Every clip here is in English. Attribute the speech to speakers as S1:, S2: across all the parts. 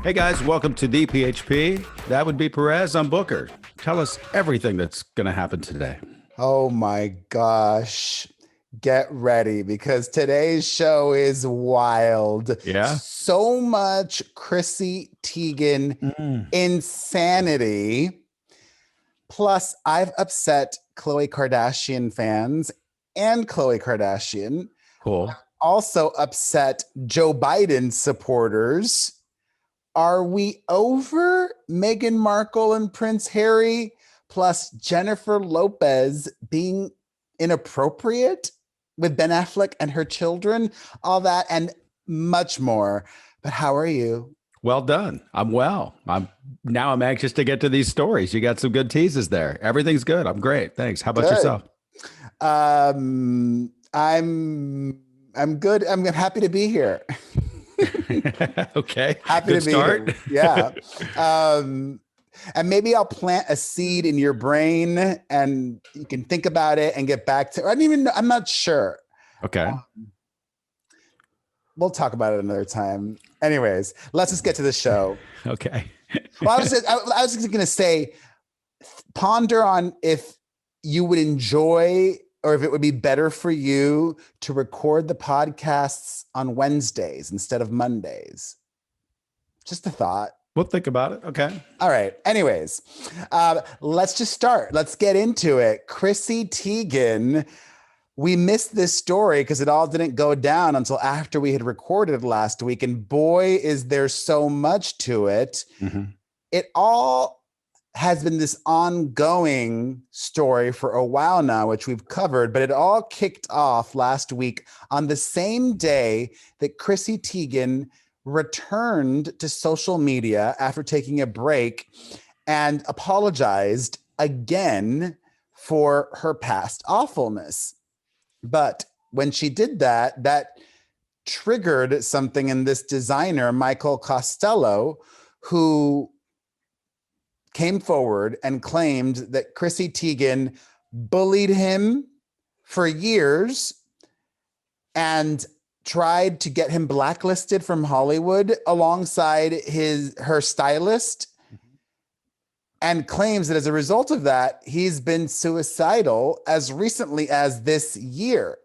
S1: Hey guys, welcome to DPHP. That would be Perez. I'm Booker. Tell us everything that's going to happen today.
S2: Oh my gosh. Get ready because today's show is wild.
S1: Yeah?
S2: So much Chrissy Teigen insanity. Plus, I've upset Khloe Kardashian fans and Khloe Kardashian.
S1: Cool.
S2: Also upset Joe Biden supporters. Are we over Meghan Markle and Prince Harry? Plus Jennifer Lopez being inappropriate with Ben Affleck and her children, all that and much more. But how are you?
S1: Well done. I'm well. I'm anxious to get to these stories. You got some good teases there. Everything's good. I'm great. Thanks. How about yourself?
S2: I'm good. I'm happy to be here.
S1: Okay.
S2: Happy
S1: good
S2: to be
S1: start.
S2: here. Yeah. And maybe I'll plant a seed in your brain and you can think about it and get back to, I don't even know. I'm not sure.
S1: Okay.
S2: We'll talk about it another time. Anyways, let's just get to the show.
S1: Okay.
S2: Well, I was going to say, ponder on if you would enjoy or if it would be better for you to record the podcasts on Wednesdays instead of Mondays. Just a thought.
S1: We'll think about it. Okay.
S2: All right. Anyways, let's just start. Let's get into it. Chrissy Teigen. We missed this story because it all didn't go down until after we had recorded last week. And boy, is there so much to it. Mm-hmm. It all has been this ongoing story for a while now, which we've covered, but it all kicked off last week on the same day that Chrissy Teigen returned to social media after taking a break and apologized again for her past awfulness. But when she did that, that triggered something in this designer, Michael Costello, who came forward and claimed that Chrissy Teigen bullied him for years and tried to get him blacklisted from Hollywood alongside her stylist, and claims that as a result of that, he's been suicidal as recently as this year.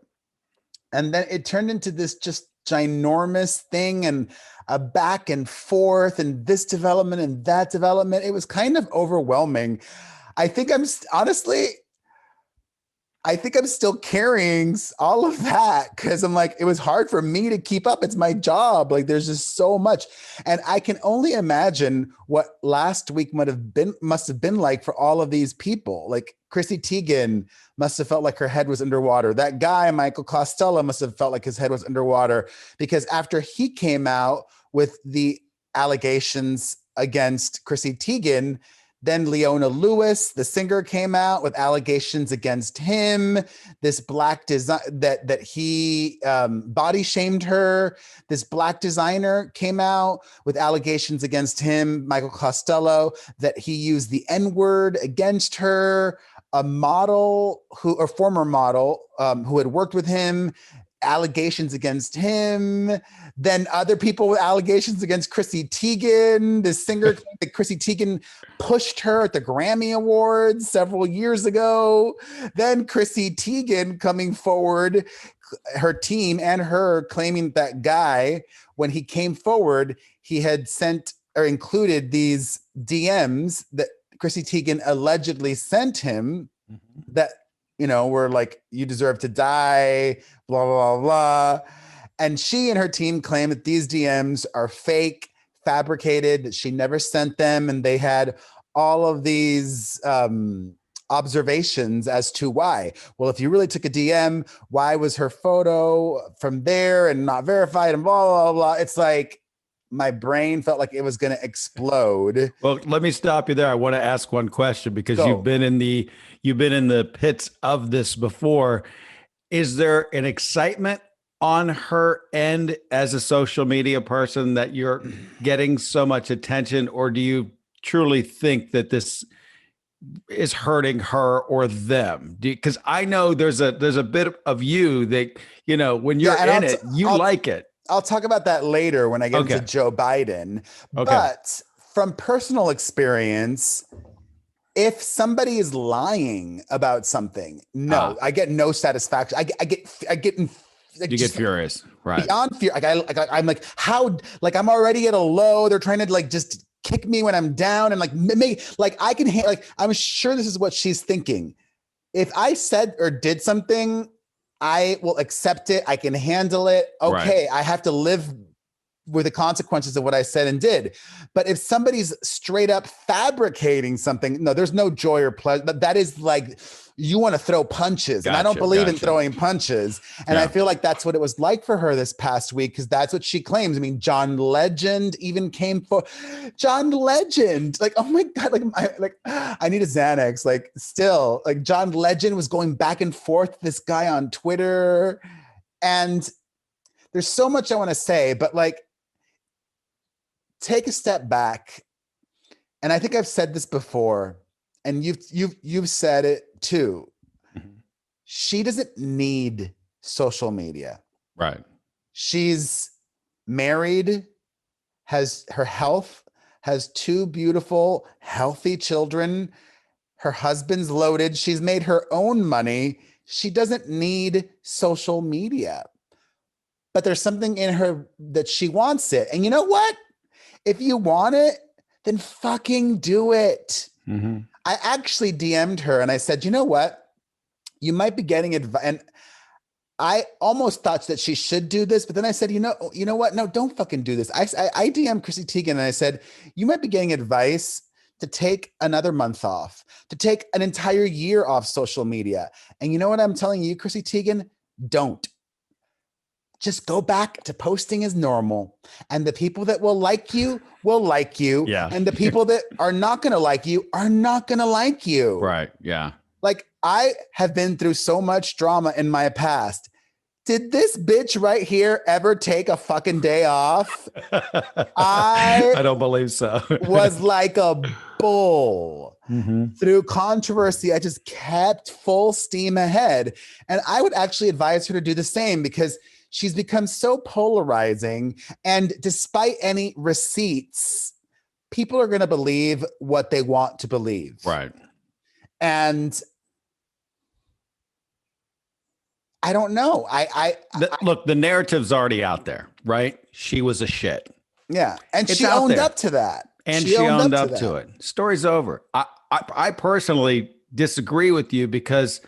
S2: And then it turned into this just ginormous thing and a back and forth and this development and that development. It was kind of overwhelming. I think I'm still carrying all of that because I'm like, it was hard for me to keep up. It's my job. Like there's just so much. And I can only imagine what last week must have been like for all of these people. Like Chrissy Teigen must have felt like her head was underwater. That guy, Michael Costello, must have felt like his head was underwater because after he came out with the allegations against Chrissy Teigen, then Leona Lewis, the singer, came out with allegations against him. This black design that he body shamed her. This black designer came out with allegations against him, Michael Costello, that he used the N-word against her. A former model who had worked with him, allegations against him. Then other people with allegations against Chrissy Teigen. The singer claimed that Chrissy Teigen pushed her at the Grammy Awards several years ago. Then Chrissy Teigen coming forward, her team and her claiming that guy, when he came forward, he had sent or included these DMs that Chrissy Teigen allegedly sent him that, were like, you deserve to die, blah, blah, blah, blah. And she and her team claim that these DMs are fake, fabricated, that she never sent them. And they had all of these observations as to why. Well, if you really took a DM, why was her photo from there and not verified and blah, blah, blah. It's like, my brain felt like it was going to explode.
S1: Well, let me stop you there. I want to ask one question because
S2: Go.
S1: you've been in the pits of this before. Is there an excitement on her end as a social media person that you're getting so much attention, or do you truly think that this is hurting her or them? Because I know there's a bit of you that, when you're in it, you like it.
S2: I'll talk about that later when I get
S1: Okay.
S2: into Joe Biden.
S1: Okay.
S2: But from personal experience, if somebody is lying about something, no, I get no satisfaction. I get like,
S1: you get furious, right?
S2: Beyond fear. I'm like, how? Like, I'm already at a low. They're trying to like just kick me when I'm down, and like like I can like. I'm sure this is what she's thinking. If I said or did something, I will accept it. I can handle it. Okay, right. I have to live with the consequences of what I said and did. But if somebody's straight up fabricating something, no, there's no joy or pleasure. But that is like, you want to throw punches. And I don't believe in throwing punches. And I feel like that's what it was like for her this past week, because that's what she claims. I mean, John Legend even came for John Legend. Like, oh my God, I need a Xanax. Like, still, like, John Legend was going back and forth with this guy on Twitter. And there's so much I want to say, but like, take a step back. And I think I've said this before, and you've said it too. Mm-hmm. She doesn't need social media.
S1: Right.
S2: She's married, has her health, has 2 beautiful, healthy children. Her husband's loaded. She's made her own money. She doesn't need social media. But there's something in her that she wants it. And you know what? If you want it, then fucking do it. Mm-hmm. I actually DM'd her and I said, you know what? You might be getting advice. And I almost thought that she should do this, but then I said, you know what? No, don't fucking do this. I DM'd Chrissy Teigen and I said, you might be getting advice to take another month off, to take an entire year off social media. And you know what I'm telling you, Chrissy Teigen? Don't. Just go back to posting as normal. And the people that will like you will like you.
S1: Yeah.
S2: And the people that are not going to like you are not going to like you.
S1: Right. Yeah.
S2: Like, I have been through so much drama in my past. Did this bitch right here ever take a fucking day off? I
S1: don't believe so.
S2: Was like a bull. Mm-hmm. Through controversy, I just kept full steam ahead. And I would actually advise her to do the same, because she's become so polarizing. And despite any receipts, people are going to believe what they want to believe.
S1: Right.
S2: And I don't know.
S1: Look, the narrative's already out there, right? She was a shit.
S2: Yeah. And she owned up to that.
S1: And she owned up to it. Story's over. I personally disagree with you, because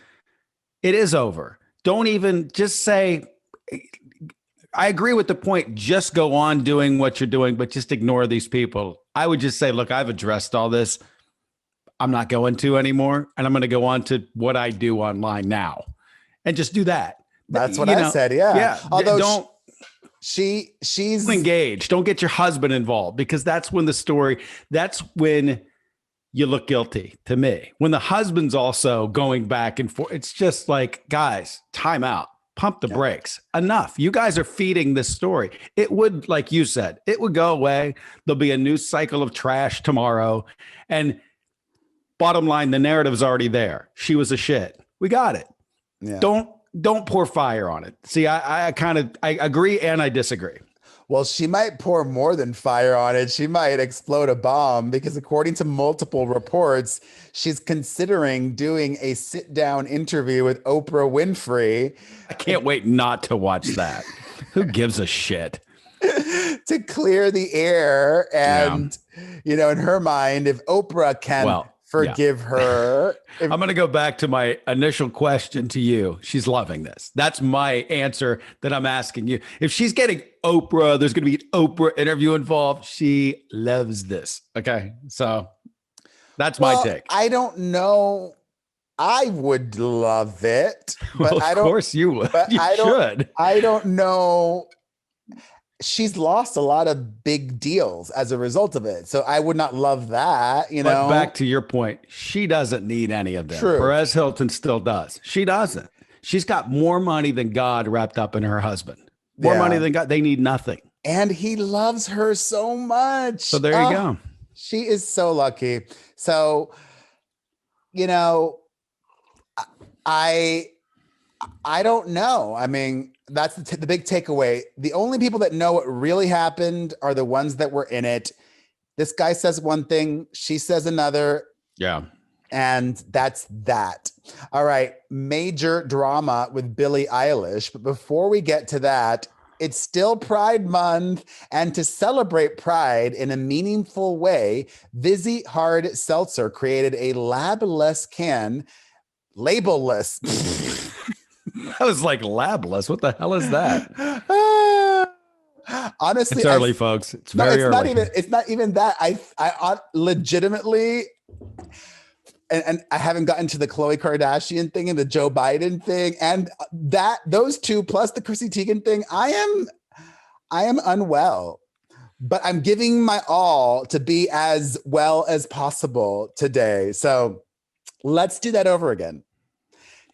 S1: it is over. Don't even just say, I agree with the point. Just go on doing what you're doing, but just ignore these people. I would just say, look, I've addressed all this. I'm not going to anymore. And I'm going to go on to what I do online now and just do that.
S2: That's what I said. Yeah.
S1: Yeah.
S2: Although she's
S1: engaged. Don't get your husband involved, because that's when you look guilty to me. When the husband's also going back and forth, it's just like, guys, time out. Pump the brakes. Enough. You guys are feeding this story. It would, like you said, it would go away. There'll be a new cycle of trash tomorrow. And bottom line, the narrative's already there. She was a shit. We got it. Yeah. Don't pour fire on it. See, I agree and I disagree.
S2: Well, she might pour more than fire on it. She might explode a bomb, because according to multiple reports, she's considering doing a sit-down interview with Oprah Winfrey.
S1: I can't wait not to watch that. Who gives a shit?
S2: To clear the air. And, in her mind, if Oprah can forgive her.
S1: I'm going to go back to my initial question to you. She's loving this. That's my answer that I'm asking you. If she's getting Oprah, there's going to be an Oprah interview involved. She loves this. Okay. So that's my take.
S2: I don't know. I would love it, but
S1: of course you would. But you should.
S2: I don't know. She's lost a lot of big deals as a result of it. So I would not love that,
S1: But back to your point, she doesn't need any of them. True. Perez Hilton still does. She doesn't. She's got more money than God wrapped up in her husband. More money than God. They need nothing.
S2: And he loves her so much.
S1: So there you go.
S2: She is so lucky. So, I don't know. I mean, that's the big takeaway. The only people that know what really happened are the ones that were in it. This guy says one thing, she says another.
S1: Yeah.
S2: And that's that. All right. Major drama with Billie Eilish. But before we get to that, it's still Pride Month. And to celebrate Pride in a meaningful way, Vizzy Hard Seltzer created a labless can, labelless.
S1: I was like, labless. What the hell is that?
S2: Honestly,
S1: It's early, folks. It's very early.
S2: It's not even that. I legitimately, and I haven't gotten to the Khloe Kardashian thing and the Joe Biden thing, and those two plus the Chrissy Teigen thing. I am unwell, but I'm giving my all to be as well as possible today. So let's do that over again.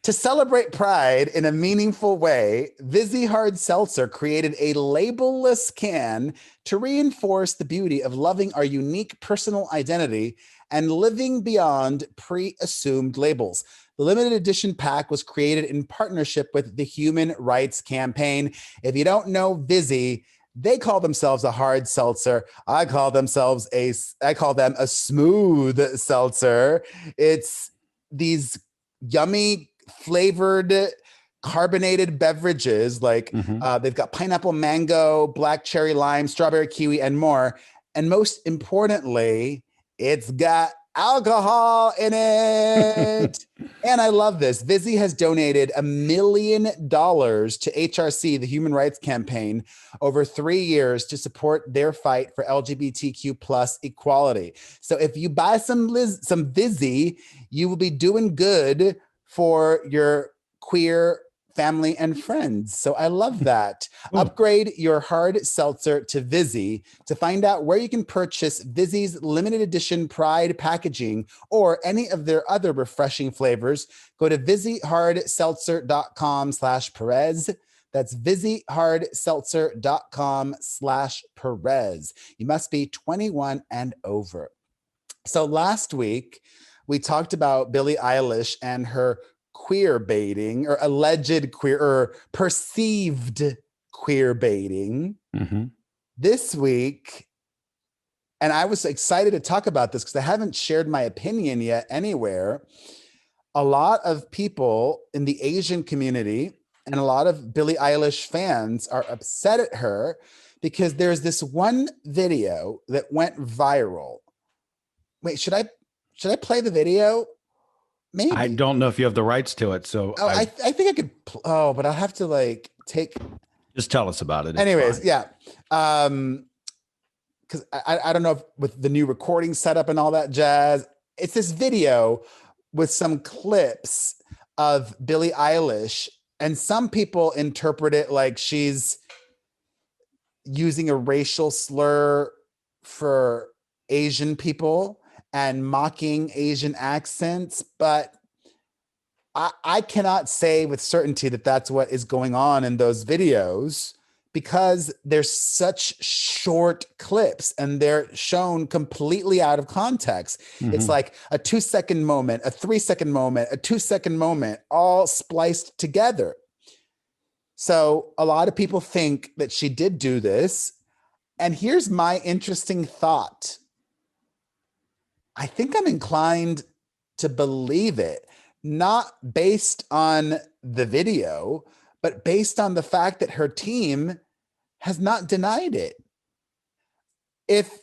S2: To celebrate Pride in a meaningful way, Vizzy Hard Seltzer created a labelless can to reinforce the beauty of loving our unique personal identity and living beyond pre-assumed labels. The limited edition pack was created in partnership with the Human Rights Campaign. If you don't know Vizzy, they call themselves a hard seltzer. I call them a smooth seltzer. It's these yummy flavored carbonated beverages like they've got pineapple, mango, black cherry, lime, strawberry, kiwi, and more. And most importantly, it's got alcohol in it. And I love this. Vizzy has donated $1 million to HRC, the Human Rights Campaign, over 3 years to support their fight for LGBTQ plus equality. So if you buy some Vizzy, you will be doing good for your queer family and friends. So I love that. Upgrade your hard seltzer to Vizzy. To find out where you can purchase Vizzy's limited edition Pride packaging or any of their other refreshing flavors, go to VizzyHardSeltzer.com/Perez. That's VizzyHardSeltzer.com/Perez. You must be 21 and over. So last week, we talked about Billie Eilish and her queer baiting or alleged queer or perceived queer baiting. This week, and I was excited to talk about this because I haven't shared my opinion yet anywhere. A lot of people in the Asian community and a lot of Billie Eilish fans are upset at her because there's this one video that went viral. Wait, should I play the video? Maybe.
S1: I don't know if you have the rights to it. So
S2: I think I could. But I'll have to
S1: just tell us about it.
S2: Anyways, yeah. Because I don't know if with the new recording setup and all that jazz, it's this video with some clips of Billie Eilish, and some people interpret it like she's using a racial slur for Asian people and mocking Asian accents, but I cannot say with certainty that that's what is going on in those videos because there's such short clips and they're shown completely out of context. It's like a 2-second moment, a 3-second moment, a 2-second moment, all spliced together. So a lot of people think that she did do this. And here's my interesting thought. I think I'm inclined to believe it, not based on the video, but based on the fact that her team has not denied it. If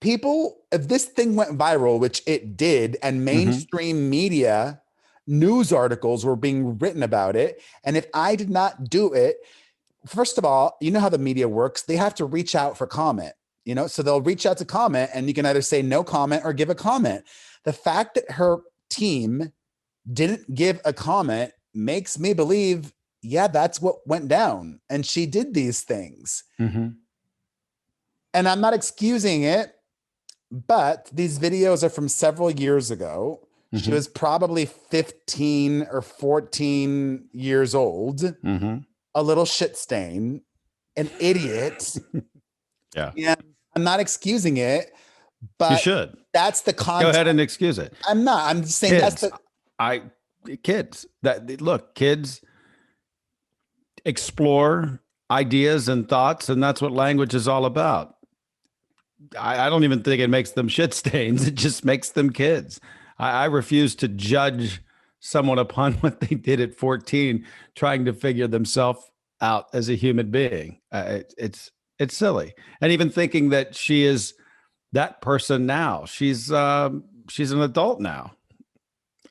S2: this thing went viral, which it did, and mainstream media news articles were being written about it, and if I did not do it, first of all, you know how the media works. They have to reach out for comment. So they'll reach out to comment and you can either say no comment or give a comment. The fact that her team didn't give a comment makes me believe, yeah, that's what went down. And she did these things. And I'm not excusing it, but these videos are from several years ago. She was probably 15 or 14 years old, a little shit stain, an idiot. Yeah. I'm not excusing it, but
S1: you should.
S2: That's the context.
S1: Go ahead and excuse it.
S2: I'm not. I'm just saying
S1: kids. Kids. Kids. explore ideas and thoughts, and that's what language is all about. I don't even think it makes them shit stains. It just makes them kids. I refuse to judge someone upon what they did at 14, trying to figure themselves out as a human being. It's silly, and even thinking that she is that person now. She's an adult now.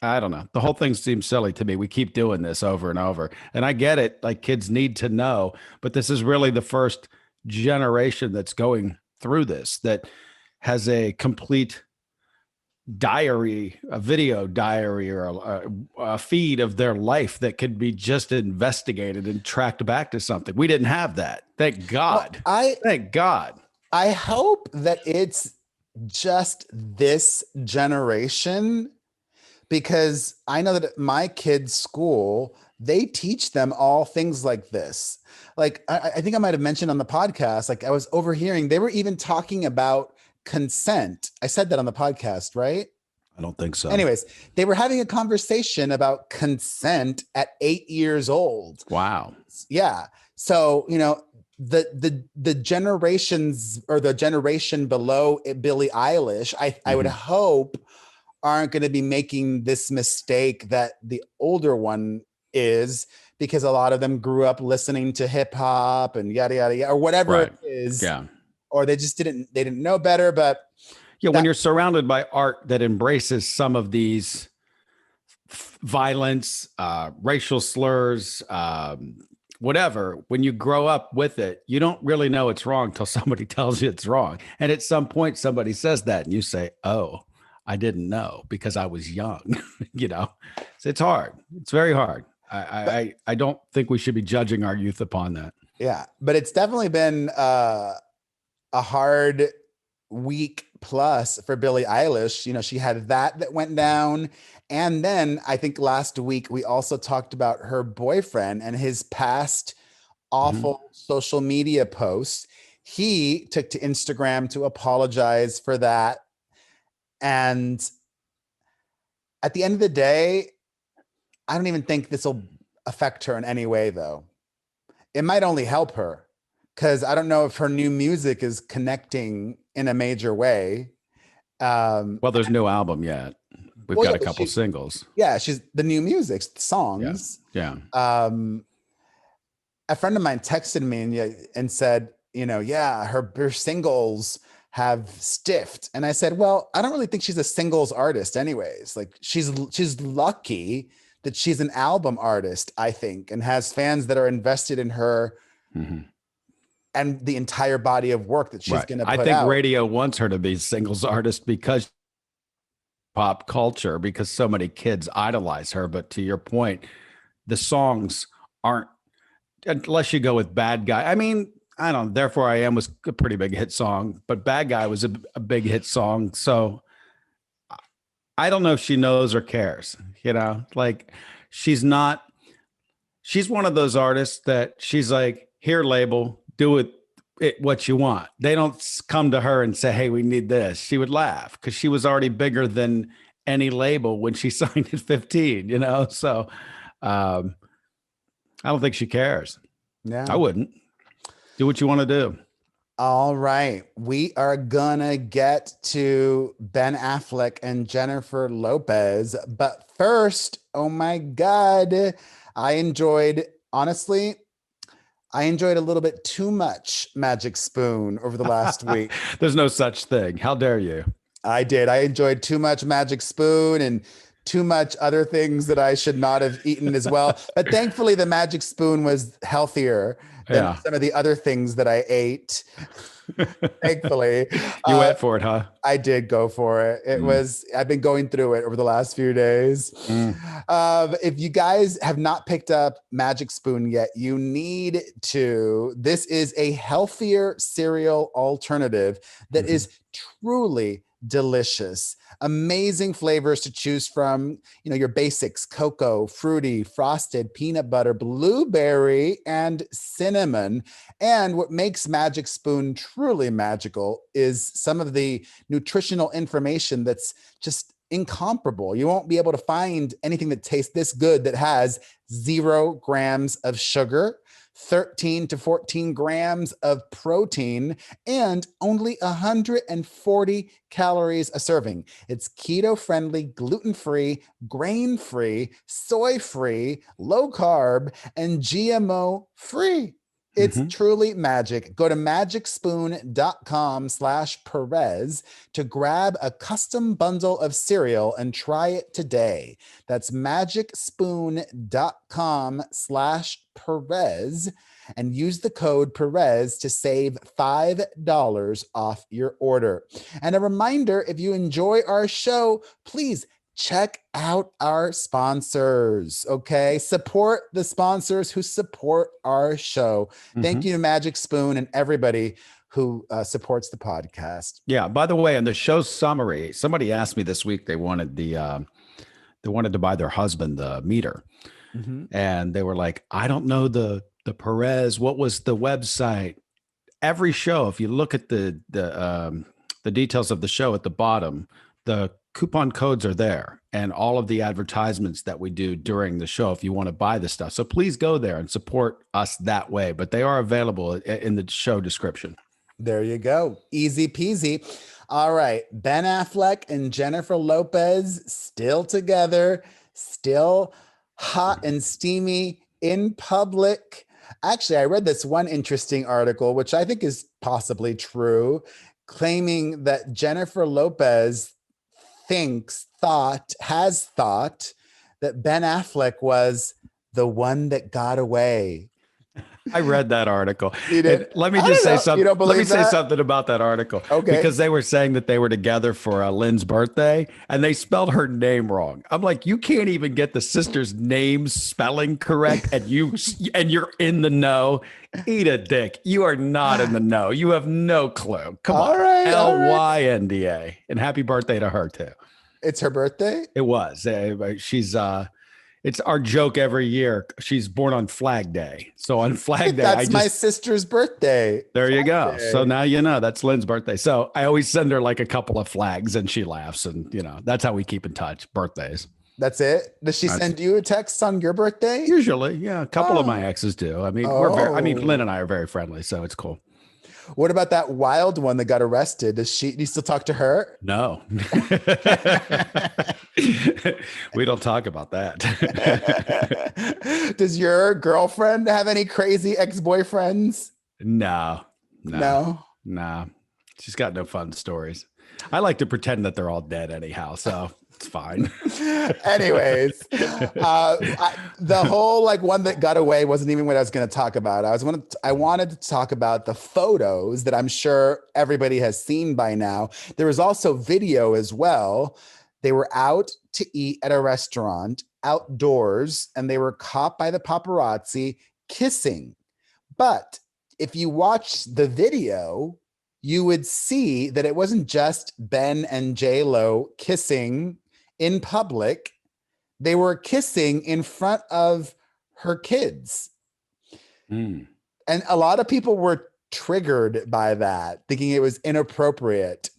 S1: I don't know. The whole thing seems silly to me. We keep doing this over and over. And I get it. Like, kids need to know, but this is really the first generation that's going through this, that has a complete diary, a video diary, or a feed of their life that could be just investigated and tracked back to something. We didn't have that. Thank God.
S2: Well,
S1: Thank God.
S2: I hope that it's just this generation, because I know that at my kids' school, they teach them all things like this. Like, I think I might have mentioned on the podcast, like I was overhearing, they were even talking about consent. I said that on the podcast, right?
S1: I don't think so.
S2: Anyways, they were having a conversation about consent at 8 years old.
S1: Wow.
S2: Yeah. So, the generations, or the generation below Billie Eilish, I would hope aren't going to be making this mistake that the older one is, because a lot of them grew up listening to hip hop and yada, yada, yada, or whatever it is.
S1: Yeah.
S2: Or they didn't know better. But
S1: yeah, when you're surrounded by art that embraces some of these violence, racial slurs, whatever, when you grow up with it, you don't really know it's wrong till somebody tells you it's wrong. And at some point somebody says that and you say, oh, I didn't know because I was young. It's hard. It's very hard. I don't think we should be judging our youth upon that.
S2: Yeah, but it's definitely been a hard week plus for Billie Eilish. She had that went down. And then I think last week we also talked about her boyfriend and his past awful social media posts. He took to Instagram to apologize for that. And at the end of the day, I don't even think this will affect her in any way, though. It might only help her, because I don't know if her new music is connecting in a major way.
S1: Well, there's no album yet. We've got a couple singles.
S2: Yeah, she's the new music songs.
S1: Yeah.
S2: A friend of mine texted me and said, her singles have stiffed. And I said, well, I don't really think she's a singles artist anyways. Like, she's lucky that she's an album artist, I think, and has fans that are invested in her and the entire body of work that she's going to put out. I think
S1: radio wants her to be singles artist because pop culture, because so many kids idolize her. But to your point, the songs aren't, unless you go with Bad Guy. I mean, I don't know. Therefore I Am was a pretty big hit song, but Bad Guy was a big hit song. So I don't know if she knows or cares, like she's one of those artists that she's like, here, label, do it what you want. They don't come to her and say, hey, we need this. She would laugh because she was already bigger than any label when she signed at 15, So I don't think she cares.
S2: Yeah,
S1: I wouldn't. Do what you want to do.
S2: All right. We are gonna get to Ben Affleck and Jennifer Lopez. But first, oh my God, I enjoyed a little bit too much Magic Spoon over the last week.
S1: There's no such thing. How dare you?
S2: I did. I enjoyed too much Magic Spoon and too much other things that I should not have eaten as well. But thankfully, the Magic Spoon was healthier than some of the other things that I ate. Thankfully.
S1: You went for it, huh?
S2: I did go for it. I've been going through it over the last few days. If you guys have not picked up Magic Spoon yet, you need to. This is a healthier cereal alternative that is truly delicious. Amazing flavors to choose from. Your basics: cocoa, fruity, frosted, peanut butter, blueberry, and cinnamon. And what makes Magic Spoon truly magical is some of the nutritional information that's just incomparable. You won't be able to find anything that tastes this good that has 0 grams of sugar, 13 to 14 grams of protein, and only 140 calories a serving. It's keto-friendly, gluten-free, grain-free, soy-free, low-carb, and GMO-free. It's truly magic. Go to magicspoon.com/Perez to grab a custom bundle of cereal and try it today. That's magicspoon.com/Perez and use the code Perez to save $5 off your order. And a reminder, if you enjoy our show, please check out our sponsors, okay? Support the sponsors who support our show. Thank you to Magic Spoon and everybody who supports the podcast.
S1: Yeah. By the way, on the show summary, somebody asked me this week they wanted they wanted to buy their husband the meter, and they were like, "I don't know the Perez. What was the website?" Every show, if you look at the details of the show at the bottom, the coupon codes are there, and all of the advertisements that we do during the show if you want to buy the stuff. So please go there and support us that way. But they are available in the show description.
S2: There you go. Easy peasy. All right. Ben Affleck and Jennifer Lopez still together, still hot and steamy in public. Actually, I read this one interesting article, which I think is possibly true, claiming that Jennifer Lopez has thought that Ben Affleck was the one that got away.
S1: I read that article.
S2: You did?
S1: Let me just say something.
S2: You don't believe
S1: Let me say
S2: that?
S1: something about that article.
S2: Okay.
S1: Because they were saying that they were together for Lynn's birthday, and they spelled her name wrong. I'm like, you can't even get the sister's name spelling correct, and you're in the know. Eat a dick. You are not in the know. You have no clue. Come on.
S2: All right.
S1: Lynda. And happy birthday to her too.
S2: It's her birthday?
S1: It was. She's it's our joke every year. She's born on Flag Day. So on Flag Day,
S2: that's my sister's birthday.
S1: There you go.
S2: Day.
S1: So now you know that's Lynn's birthday. So I always send her like a couple of flags and she laughs. And, that's how we keep in touch. Birthdays.
S2: That's it? Does she send you a text on your birthday?
S1: Usually. Yeah. A couple of my exes do. I mean, Lynn and I are very friendly. So it's cool.
S2: What about that wild one that got arrested? Do you still talk to her?
S1: No. We don't talk about that.
S2: Does your girlfriend have any crazy ex-boyfriends?
S1: No. She's got no fun stories. I like to pretend that they're all dead anyhow, so it's fine.
S2: Anyways, the whole one that got away wasn't even what I was going to talk about. I wanted to talk about the photos that I'm sure everybody has seen by now. There was also video as well. They were out to eat at a restaurant outdoors, and they were caught by the paparazzi kissing. But if you watch the video, you would see that it wasn't just Ben and JLo kissing in public. They were kissing in front of her kids. And a lot of people were triggered by that, thinking it was inappropriate.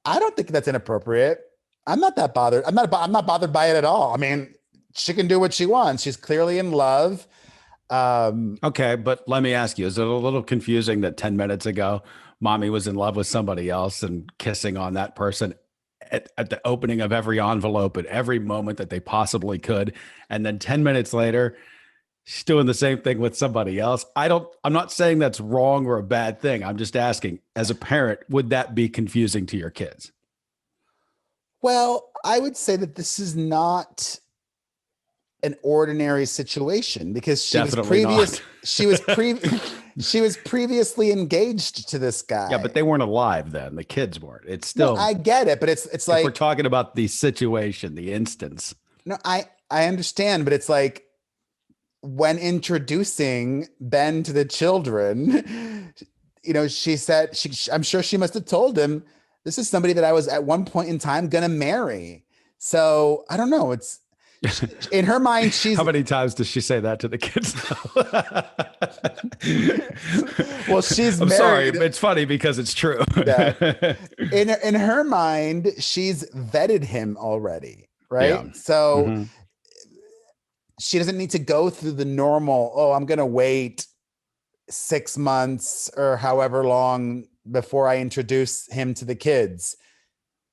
S2: I don't think that's inappropriate. I'm not that bothered. I'm not bothered by it at all. I mean, she can do what she wants. She's clearly in love.
S1: Okay, but let me ask you, is it a little confusing that 10 minutes ago, mommy was in love with somebody else and kissing on that person at the opening of every envelope at every moment that they possibly could, and then 10 minutes later, she's doing the same thing with somebody else? I'm not saying that's wrong or a bad thing. I'm just asking, as a parent, would that be confusing to your kids?
S2: Well, I would say that this is not an ordinary situation because she was previously engaged to this guy.
S1: Yeah, but they weren't alive then. The kids weren't. It's still.
S2: No, I get it, but it's like
S1: we're talking about the situation, the instance.
S2: No, I understand, but it's like when introducing Ben to the children, she said I'm sure she must have told him, this is somebody that I was at one point in time gonna marry. So I don't know. It's in her mind. How
S1: many times does she say that to the kids?
S2: Well, she's
S1: I'm
S2: married.
S1: Sorry. It's funny because it's true.
S2: Yeah. In her mind, she's vetted him already. Right.
S1: Yeah.
S2: So she doesn't need to go through the normal, oh, I'm going to wait 6 months or however long before I introduce him to the kids.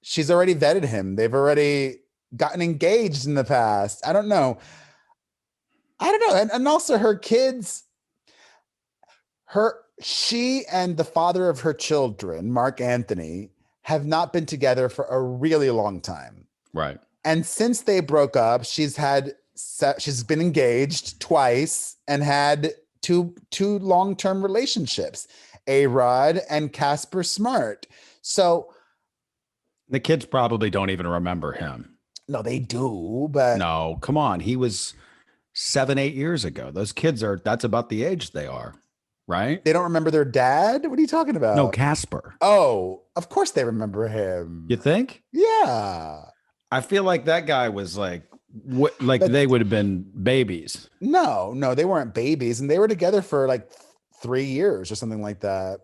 S2: She's already vetted him. They've already gotten engaged in the past. I don't know. And also her kids, she and the father of her children, Mark Anthony, have not been together for a really long time.
S1: Right.
S2: And since they broke up, she's been engaged twice and had two long-term relationships, A-Rod and Casper Smart. So
S1: the kids probably don't even remember him.
S2: no, they do, but
S1: no, come on. He was 7-8 years ago. Those kids that's about the age they are, right?
S2: They don't remember their dad. What are you talking about?
S1: No, Casper.
S2: Oh, of course they remember him.
S1: You think?
S2: Yeah.
S1: I feel like that guy was like they would have been babies.
S2: No, they weren't babies, and they were together for like 3 years or something like that.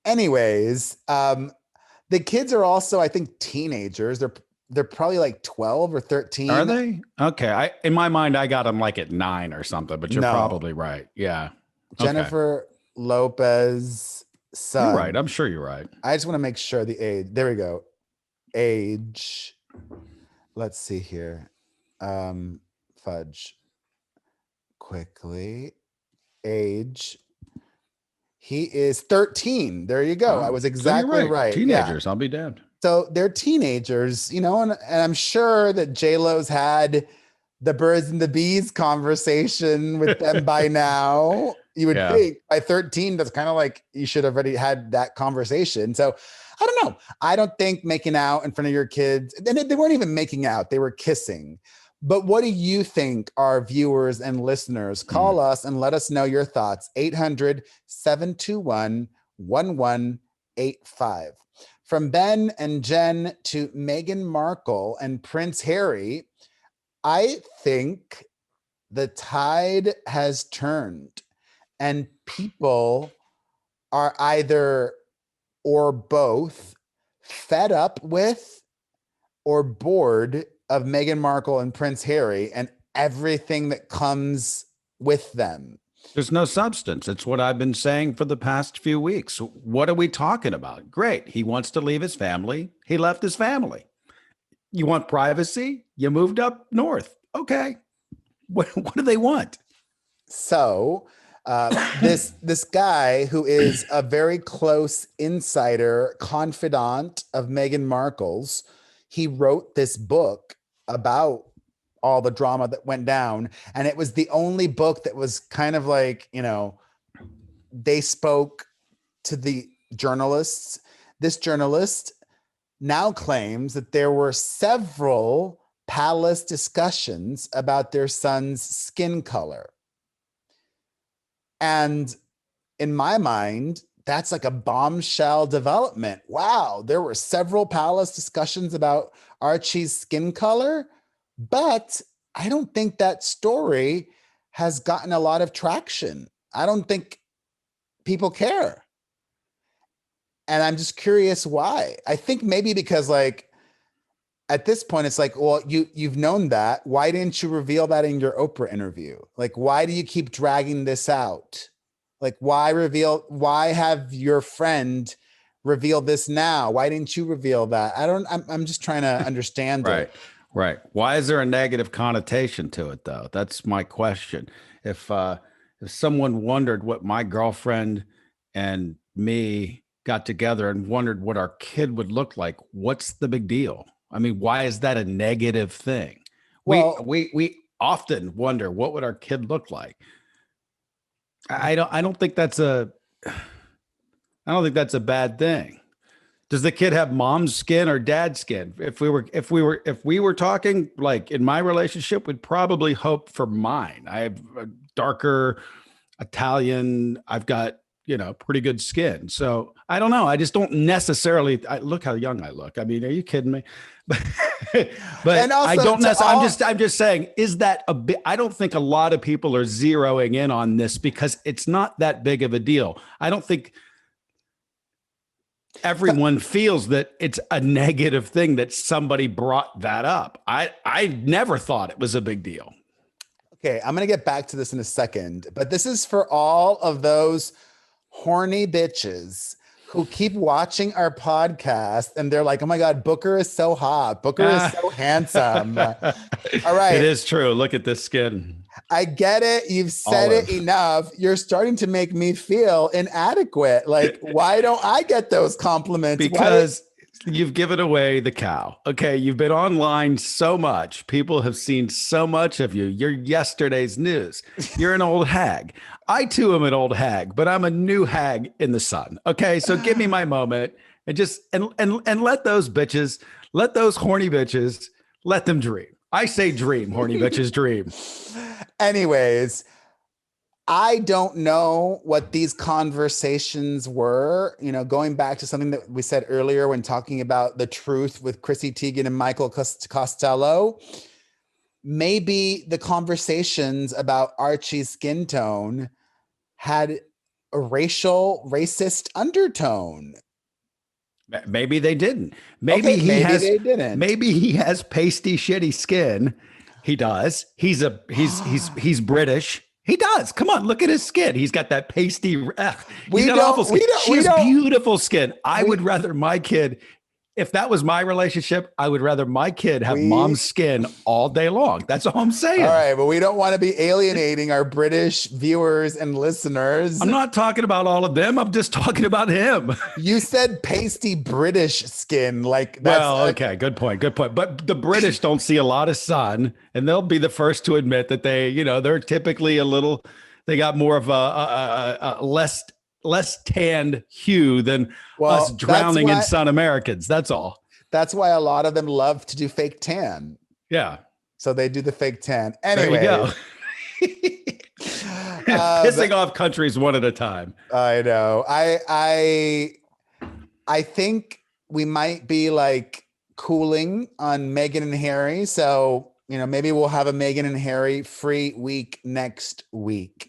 S2: Anyways, the kids are also, I think, teenagers. They're probably like 12 or 13.
S1: Are they? Okay. In my mind, I got them like at 9 or something, but you're probably right. Yeah.
S2: Jennifer Lopez son.
S1: You're right. I'm sure you're right.
S2: I just want to make sure the age. There we go. Age. Let's see here. Fudge. Quickly. Age. He is 13. There you go. I was exactly right.
S1: Teenagers.
S2: Yeah.
S1: I'll be damned.
S2: So they're teenagers, and I'm sure that JLo's had the birds and the bees conversation with them by now. You would think by 13, that's kind of like you should have already had that conversation. So I don't know. I don't think making out in front of your kids, and they weren't even making out, they were kissing. But what do you think, our viewers and listeners? Call us and let us know your thoughts. 800-721-1185. From Ben and Jen to Meghan Markle and Prince Harry, I think the tide has turned and people are either or both fed up with or bored of Meghan Markle and Prince Harry and everything that comes with them.
S1: There's no substance. It's what I've been saying for the past few weeks. What are we talking about? Great. He wants to leave his family. He left his family. You want privacy? You moved up north. Okay. What do they want?
S2: So this guy who is a very close insider, confidant of Meghan Markle's, he wrote this book about all the drama that went down. And it was the only book that was kind of like, they spoke to the journalists. This journalist now claims that there were several palace discussions about their son's skin color. And in my mind, that's like a bombshell development. Wow, there were several palace discussions about Archie's skin color, but I don't think that story has gotten a lot of traction. I don't think people care. And I'm just curious why. I think maybe because at this point, it's like, well, you've known that. Why didn't you reveal that in your Oprah interview? Like, why do you keep dragging this out? Like, why have your friend reveal this now? Why didn't you reveal that? I'm just trying to understand it.
S1: Right. Why is there a negative connotation to it, though? That's my question. If someone wondered what my girlfriend and me got together and wondered what our kid would look like, what's the big deal? I mean, why is that a negative thing? Well, we often wonder what would our kid look like. I don't think that's a bad thing. Does the kid have mom's skin or dad's skin? If we were talking like in my relationship, we'd probably hope for mine. I have a darker Italian. I've got, pretty good skin. So I don't know. I just don't necessarily look how young I look. I mean, are you kidding me? But I don't necessarily, I'm just saying, is that a bit? I don't think a lot of people are zeroing in on this because it's not that big of a deal. I don't think everyone feels that it's a negative thing that somebody brought that up. I never thought it was a big deal.
S2: Okay, I'm going to get back to this in a second, but this is for all of those horny bitches who keep watching our podcast and they're like, oh my God, Booker is so hot. Booker is so handsome. All
S1: It
S2: right,
S1: is true. Look at this skin.
S2: I get it. You've said
S1: Olive.
S2: it enough. You're starting to make me feel inadequate. Like, why don't I get those compliments?
S1: Because you've given away the cow. Okay. You've been online so much. People have seen so much of you. You're yesterday's news. You're an old hag. I too am an old hag, but I'm a new hag in the sun. Okay. So give me my moment and just and let those bitches, let those horny bitches, let them dream. I say dream, horny bitches dream.
S2: Anyways, I don't know what these conversations were, going back to something that we said earlier when talking about the truth with Chrissy Teigen and Michael Costello. Maybe the conversations about Archie's skin tone had a racist undertone.
S1: Maybe they didn't. Maybe
S2: Okay, maybe they didn't.
S1: Maybe he has pasty, shitty skin. He does. He's British. He does. Come on, look at his skin. He's got that pasty. He's got awful skin. She has beautiful skin. I would rather my kid, if that was my relationship, I would rather my kid have mom's skin all day long. That's all I'm saying.
S2: All right, but we don't want to be alienating our British viewers and listeners.
S1: I'm not talking about all of them. I'm just talking about him.
S2: You said pasty British skin. Like, that's
S1: okay, good point. Good point. But the British don't see a lot of sun, and they'll be the first to admit that they're typically they got more of a less tanned hue than us drowning in sun Americans. That's all.
S2: That's why a lot of them love to do fake tan.
S1: Yeah.
S2: So they do the fake tan. Anyway.
S1: There you go. Pissing off countries one at a time.
S2: I know. I think we might be like cooling on Meghan and Harry. So, maybe we'll have a Meghan and Harry free week next week.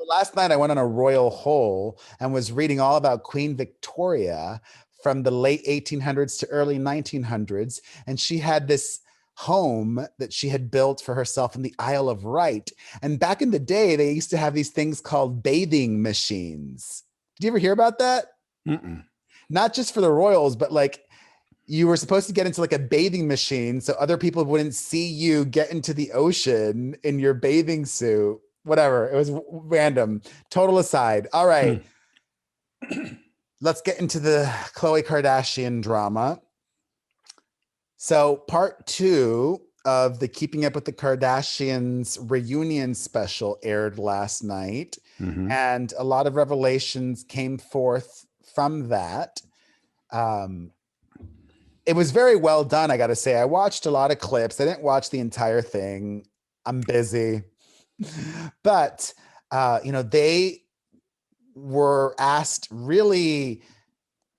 S2: Last night I went on a royal hole and was reading all about Queen Victoria from the late 1800s to early 1900s. And she had this home that she had built for herself in the Isle of Wight. And back in the day, they used to have these things called bathing machines. Did you ever hear about that?
S1: Mm-mm.
S2: Not just for the royals, but like you were supposed to get into like a bathing machine so other people wouldn't see you get into the ocean in your bathing suit. Whatever. It was random. Total aside. All right. Let's get into the Khloe Kardashian drama. So part 2 of the Keeping Up with the Kardashians reunion special aired last night. Mm-hmm. And a lot of revelations came forth from that. It was very well done, I got to say. I watched a lot of clips. I didn't watch the entire thing. I'm busy. But, they were asked really,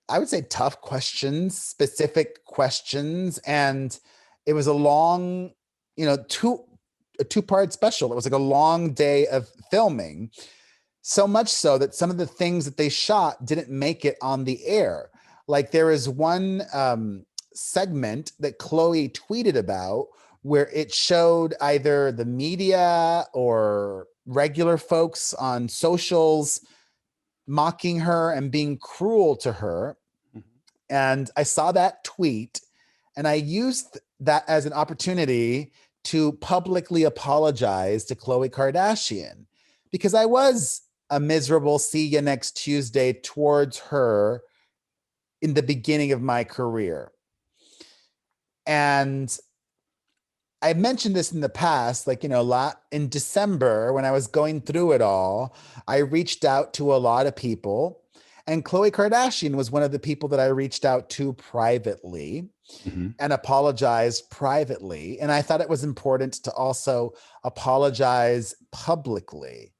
S2: I would say, tough questions, specific questions. And it was a long, a two-part special. It was like a long day of filming. So much so that some of the things that they shot didn't make it on the air. Like there is one segment that Khloe tweeted about where it showed either the media or regular folks on socials mocking her and being cruel to her. And I saw that tweet and I used that as an opportunity to publicly apologize to Khloe Kardashian because I was a miserable see you next Tuesday towards her in the beginning of my career. And I mentioned this in the past, like, in December when I was going through it all, I reached out to a lot of people and Khloe Kardashian was one of the people that I reached out to privately and apologized privately. And I thought it was important to also apologize publicly.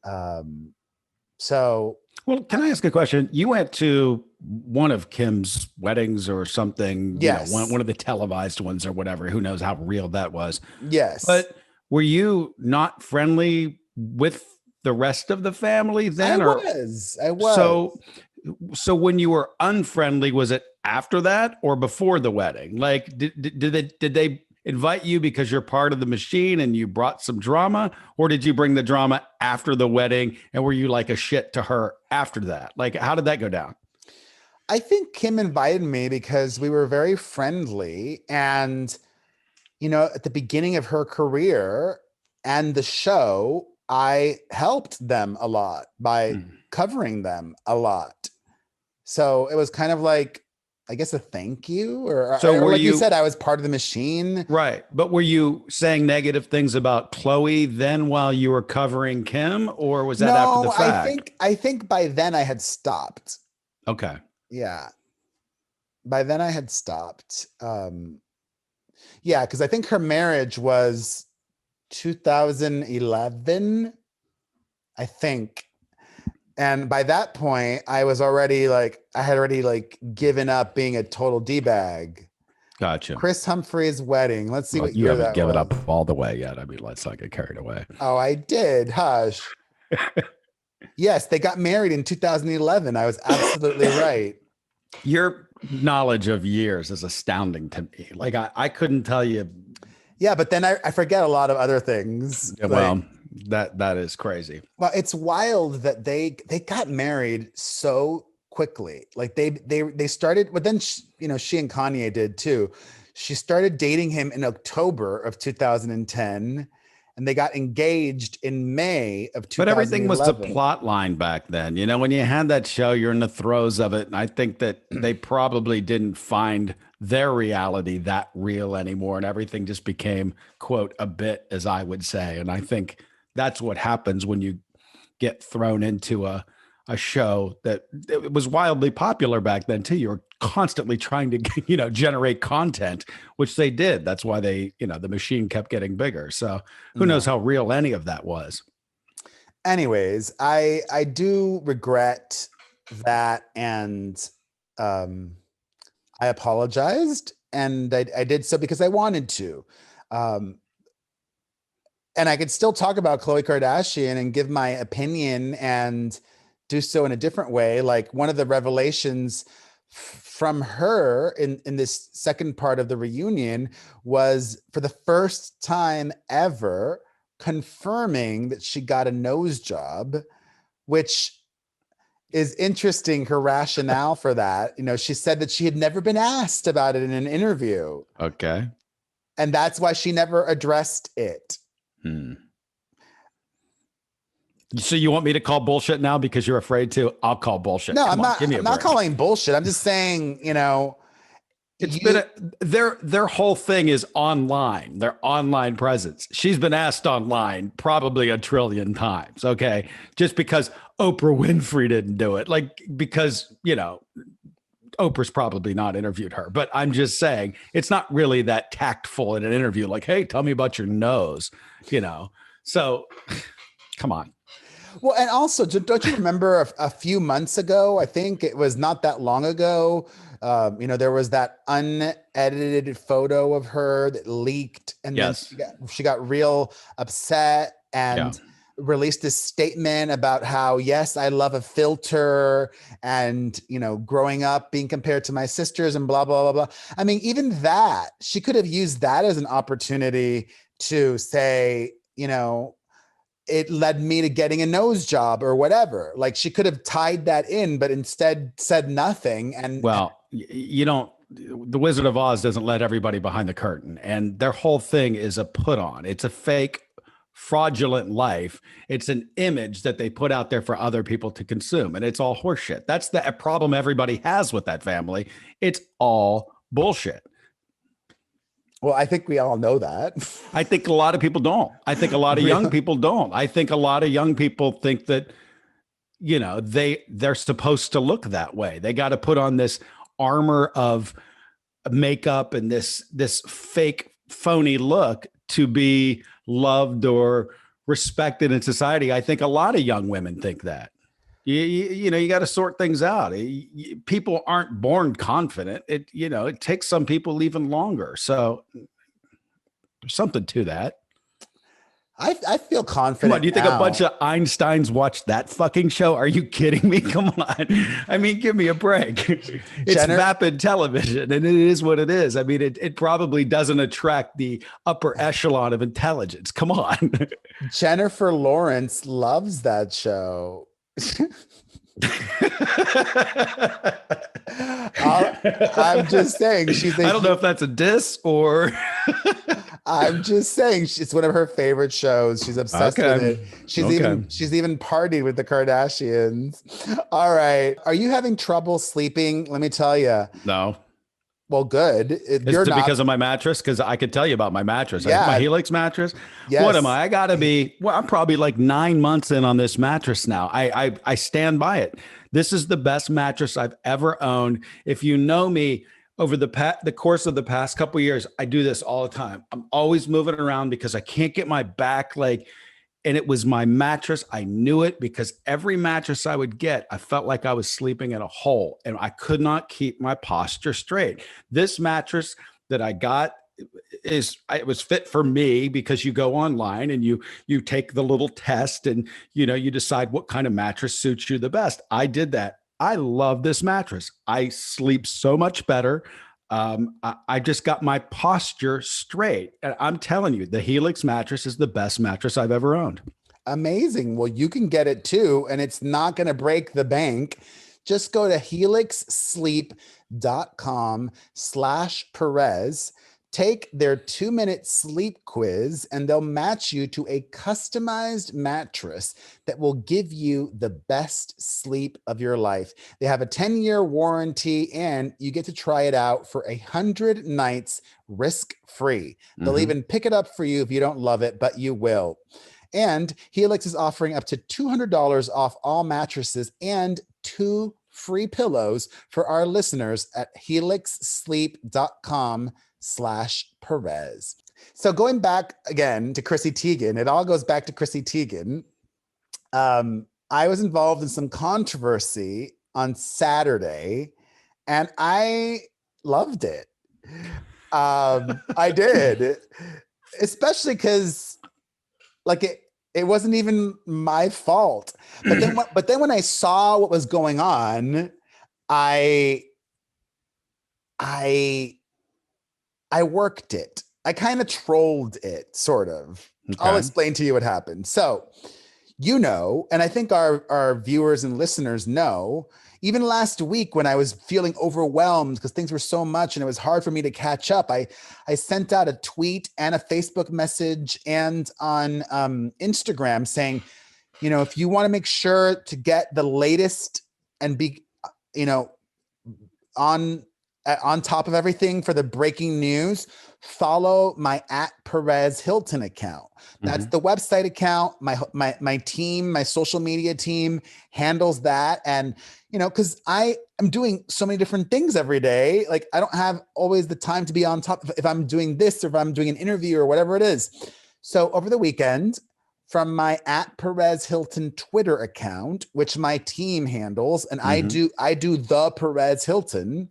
S1: Well, can I ask a question? You went to one of Kim's weddings or something,
S2: yes.
S1: One of the televised ones or whatever. Who knows how real that was?
S2: Yes.
S1: But were you not friendly with the rest of the family then?
S2: I was.
S1: So when you were unfriendly, was it after that or before the wedding? Like, did they invite you because you're part of the machine and you brought some drama? Or did you bring the drama after the wedding? And were you like a shit to her after that? Like, how did that go down?
S2: I think Kim invited me because we were very friendly. And, at the beginning of her career and the show, I helped them a lot by covering them a lot. So it was kind of like, I guess, a thank you, or like you said, I was part of the machine.
S1: Right. But were you saying negative things about Khloe then while you were covering Kim, or was that after the fact?
S2: I think by then I had stopped.
S1: Okay.
S2: Yeah. By then I had stopped. Yeah, because I think her marriage was 2011, I think. And by that point, I had already given up being a total D-bag.
S1: Gotcha.
S2: Chris Humphrey's wedding. Let's see what
S1: you haven't given up all the way yet. I mean, let's not get carried away.
S2: Oh, I did. Hush. Yes, they got married in 2011. I was absolutely right.
S1: Your knowledge of years is astounding to me. Like I couldn't tell you.
S2: Yeah, but then I forget a lot of other things.
S1: Well, that is crazy.
S2: Well, it's wild that they got married so quickly. Like they started, but then she and Kanye did too. She started dating him in October of 2010, and they got engaged in May of 2011.
S1: But everything was a plot line back then. When you had that show, you're in the throes of it. And I think that they probably didn't find their reality that real anymore. And everything just became, quote, a bit, as I would say. And I think that's what happens when you get thrown into a show that it was wildly popular back then too. You're constantly trying to, generate content, which they did. That's why they, the machine kept getting bigger. So who knows how real any of that was.
S2: Anyways, I do regret that. And I apologized, and I did so because I wanted to. And I could still talk about Khloe Kardashian and give my opinion and do so in a different way. Like, one of the revelations from her in this second part of the reunion was, for the first time ever, confirming that she got a nose job, which is interesting, her rationale for that. She said that she had never been asked about it in an interview.
S1: Okay.
S2: And that's why she never addressed it.
S1: So you want me to call bullshit now because you're afraid to? I'll call bullshit.
S2: No, I'm not calling bullshit. I'm just saying,
S1: it's been their whole thing is online, their online presence. She's been asked online probably a trillion times. Okay. Just because Oprah Winfrey didn't do it. Like, because, Oprah's probably not interviewed her, but I'm just saying it's not really that tactful in an interview. Like, hey, tell me about your nose, so come on.
S2: Well, and also, don't you remember a few months ago, I think it was not that long ago, there was that unedited photo of her that leaked, and
S1: yes,
S2: then she got real upset and released this statement about how, yes, I love a filter, and, growing up being compared to my sisters and blah, blah, blah, blah. I mean, even that, she could have used that as an opportunity to say, it led me to getting a nose job or whatever. Like, she could have tied that in, but instead said nothing. And
S1: the Wizard of Oz doesn't let everybody behind the curtain, and their whole thing is a put on. It's a fake, fraudulent life. It's an image that they put out there for other people to consume, and it's all horseshit. That's the problem everybody has with that family. It's all bullshit.
S2: Well, I think we all know that.
S1: I think a lot of people don't. I think a lot of young people don't. I think a lot of young people think that, they're supposed to look that way. They got to put on this armor of makeup and this fake phony look to be loved or respected in society. I think a lot of young women think that. You got to sort things out. People aren't born confident. It takes some people even longer. So there's something to that.
S2: I feel
S1: Come on,
S2: confident
S1: do you think a bunch
S2: now.
S1: of Einsteins watched that fucking show? Are you kidding me? Come on. I mean, give me a break. It's
S2: Jenner,
S1: vapid television, and it is what it is. I mean, it probably doesn't attract the upper echelon of intelligence. Come on.
S2: Jennifer Lawrence loves that show. I'm just saying she's
S1: I
S2: a
S1: don't know if that's a diss or
S2: I'm just saying it's one of her favorite shows. She's obsessed with
S1: okay.
S2: it.
S1: Okay.
S2: She's even partied with the Kardashians. All right. Are you having trouble sleeping? Let me tell you.
S1: No.
S2: Well, good.
S1: Is
S2: You're
S1: it
S2: not.
S1: because of my mattress? Because I could tell you about my mattress. My
S2: Yeah.
S1: Helix mattress. What am
S2: Yes.
S1: I? I gotta be. Well, I'm probably like 9 months in on this mattress now. I stand by it. This is the best mattress I've ever owned. If you know me over the course of the past couple of years, I do this all the time. I'm always moving around because I can't get my back like. And it was my mattress. I knew it because every mattress I would get, I felt like I was sleeping in a hole and I could not keep my posture straight. This mattress that I got it was fit for me because you go online and you take the little test and you decide what kind of mattress suits you the best. I did that. I love this mattress. I sleep so much better. I just got my posture straight. And I'm telling you, the Helix mattress is the best mattress I've ever owned.
S2: Amazing. Well, you can get it too, and it's not going to break the bank. Just go to helixsleep.com/Perez. Take their 2-minute sleep quiz, and they'll match you to a customized mattress that will give you the best sleep of your life. They have a 10-year warranty, and you get to try it out for 100 nights risk-free. They'll even pick it up for you if you don't love it, but you will. And Helix is offering up to $200 off all mattresses and 2 free pillows for our listeners at helixsleep.com/Perez. So going back again to Chrissy Teigen, it all goes back to Chrissy Teigen. I was involved in some controversy on Saturday, and I loved it. I did, especially because like it wasn't even my fault. But then when I saw what was going on, I worked it. I kind of trolled it, sort of.
S1: Okay.
S2: I'll explain to you what happened. So, and I think our viewers and listeners know, even last week when I was feeling overwhelmed because things were so much and it was hard for me to catch up, I sent out a tweet and a Facebook message and on Instagram saying, if you want to make sure to get the latest and be, on top of everything for the breaking news, follow my @Perez Hilton account. That's the website account. My team, my social media team handles that. And, because I am doing so many different things every day. Like I don't have always the time to be on top if I'm doing this or if I'm doing an interview or whatever it is. So over the weekend, from my @Perez Hilton Twitter account, which my team handles, and I do the Perez Hilton.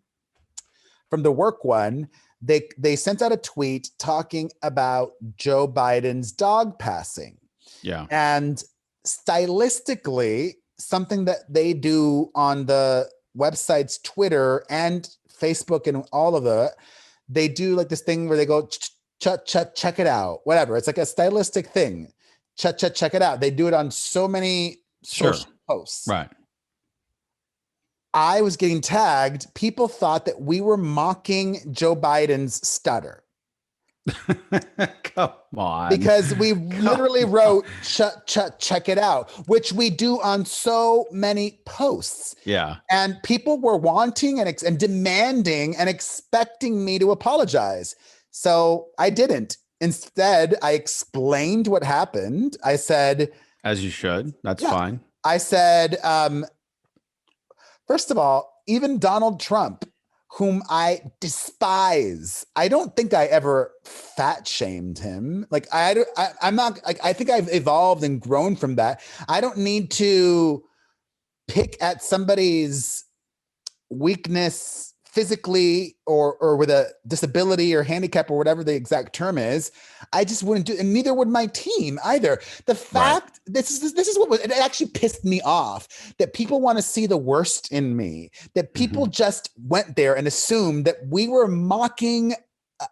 S2: From the work one, they sent out a tweet talking about Joe Biden's dog passing.
S1: Yeah.
S2: And stylistically, something that they do on the website's Twitter and Facebook and all of they do like this thing where they go, check it out, whatever. It's like a stylistic thing. Check it out. They do it on so many social posts.
S1: Right.
S2: I was getting tagged. People thought that we were mocking Joe Biden's stutter.
S1: Come on.
S2: Because we literally wrote, check it out, which we do on so many posts.
S1: Yeah.
S2: And people were wanting and demanding and expecting me to apologize. So I didn't. Instead, I explained what happened. I said,
S1: as you should. That's fine.
S2: I said, first of all, even Donald Trump, whom I despise, I don't think I ever fat shamed him. Like I'm not like, I think I've evolved and grown from that. I don't need to pick at somebody's weakness physically or with a disability or handicap or whatever the exact term is, I just wouldn't do, and neither would my team either. The fact this is what it actually pissed me off, that people want to see the worst in me, that people just went there and assumed that we were mocking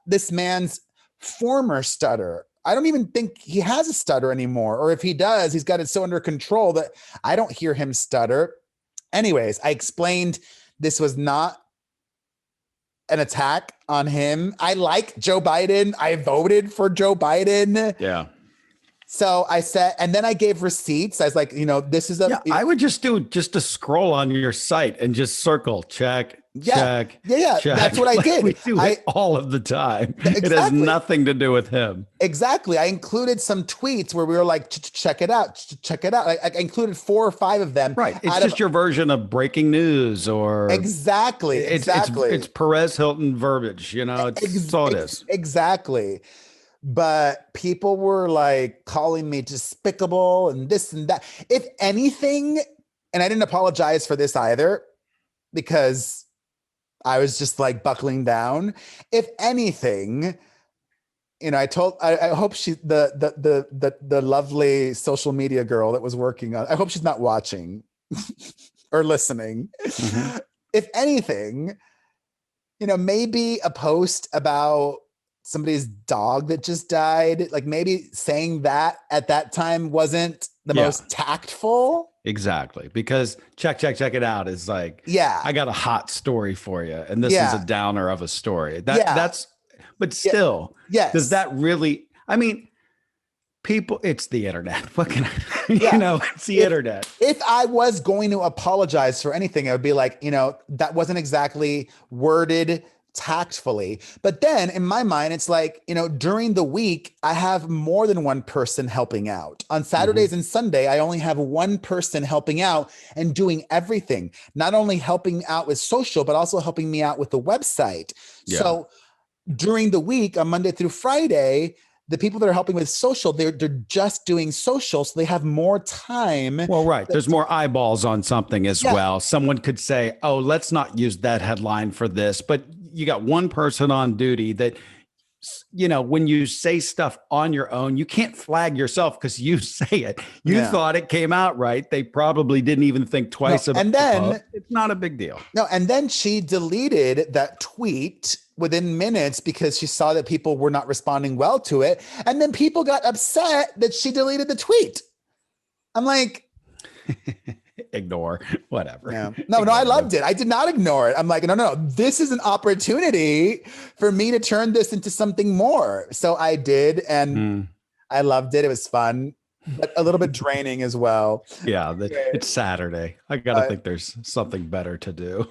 S2: this man's former stutter. I don't even think he has a stutter anymore, or if he does, he's got it so under control that I don't hear him stutter. Anyways, I explained this was not an attack on him. I like Joe Biden. I voted for Joe Biden.
S1: Yeah.
S2: So I said, and then I gave receipts. I was like, this is
S1: I would just do a scroll on your site and just circle, check. Check.
S2: That's what I did.
S1: We do it all of the time. Exactly. It has nothing to do with him.
S2: Exactly. I included some tweets where we were like, check it out. Check it out. I included 4 or 5 of them.
S1: Right. It's just your version of breaking news or.
S2: Exactly.
S1: It's Perez Hilton verbiage, it's all it is.
S2: Exactly. But people were like calling me despicable and this and that. If anything, and I didn't apologize for this either, because I was just like buckling down. If anything, I hope the lovely social media girl that was working on, I hope she's not watching or listening. Mm-hmm. If anything, maybe a post about somebody's dog that just died, like maybe saying that at that time wasn't the most tactful.
S1: Exactly. Because check it out is like, I got a hot story for you. And this is a downer of a story. But still, does that really, people, it's the internet. What can it's the internet.
S2: If I was going to apologize for anything, I would be like, that wasn't exactly worded tactfully. But then in my mind, it's like, during the week, I have more than one person helping out. On Saturdays and Sunday, I only have one person helping out and doing everything, not only helping out with social, but also helping me out with the website. Yeah. So during the week, on Monday through Friday, the people that are helping with social, they're just doing social, so they have more time.
S1: Well, right. There's more eyeballs on something as well. Someone could say, oh, let's not use that headline for this. But you got one person on duty that, when you say stuff on your own, you can't flag yourself because you say it. You thought it came out right. They probably didn't even think twice about it. And then it's not a big deal.
S2: No, and then she deleted that tweet within minutes because she saw that people were not responding well to it. And then people got upset that she deleted the tweet. I'm like,
S1: ignore, whatever.
S2: Yeah. No, I loved it. I did not ignore it. I'm like, no, this is an opportunity for me to turn this into something more. So I did, and I loved it. It was fun, but a little bit draining as well.
S1: Yeah, it's Saturday. I gotta think there's something better to do.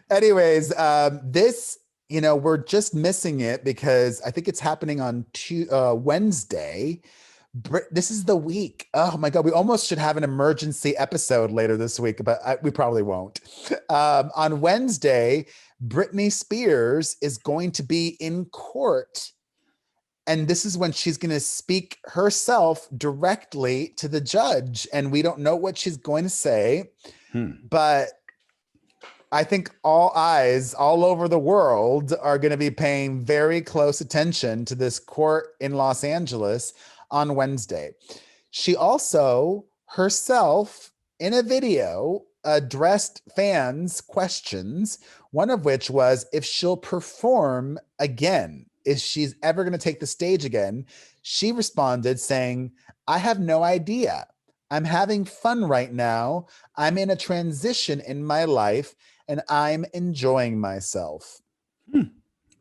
S2: Anyways, this, we're just missing it because I think it's happening on Wednesday. This is the week. Oh my God. We almost should have an emergency episode later this week, but we probably won't. On Wednesday, Britney Spears is going to be in court. And this is when she's going to speak herself directly to the judge. And we don't know what she's going to say, but I think all eyes all over the world are going to be paying very close attention to this court in Los Angeles on Wednesday. She also herself in a video addressed fans' questions, one of which was if she'll perform again, if she's ever going to take the stage again. She responded saying, I have no idea. I'm having fun right now. I'm in a transition in my life and I'm enjoying myself.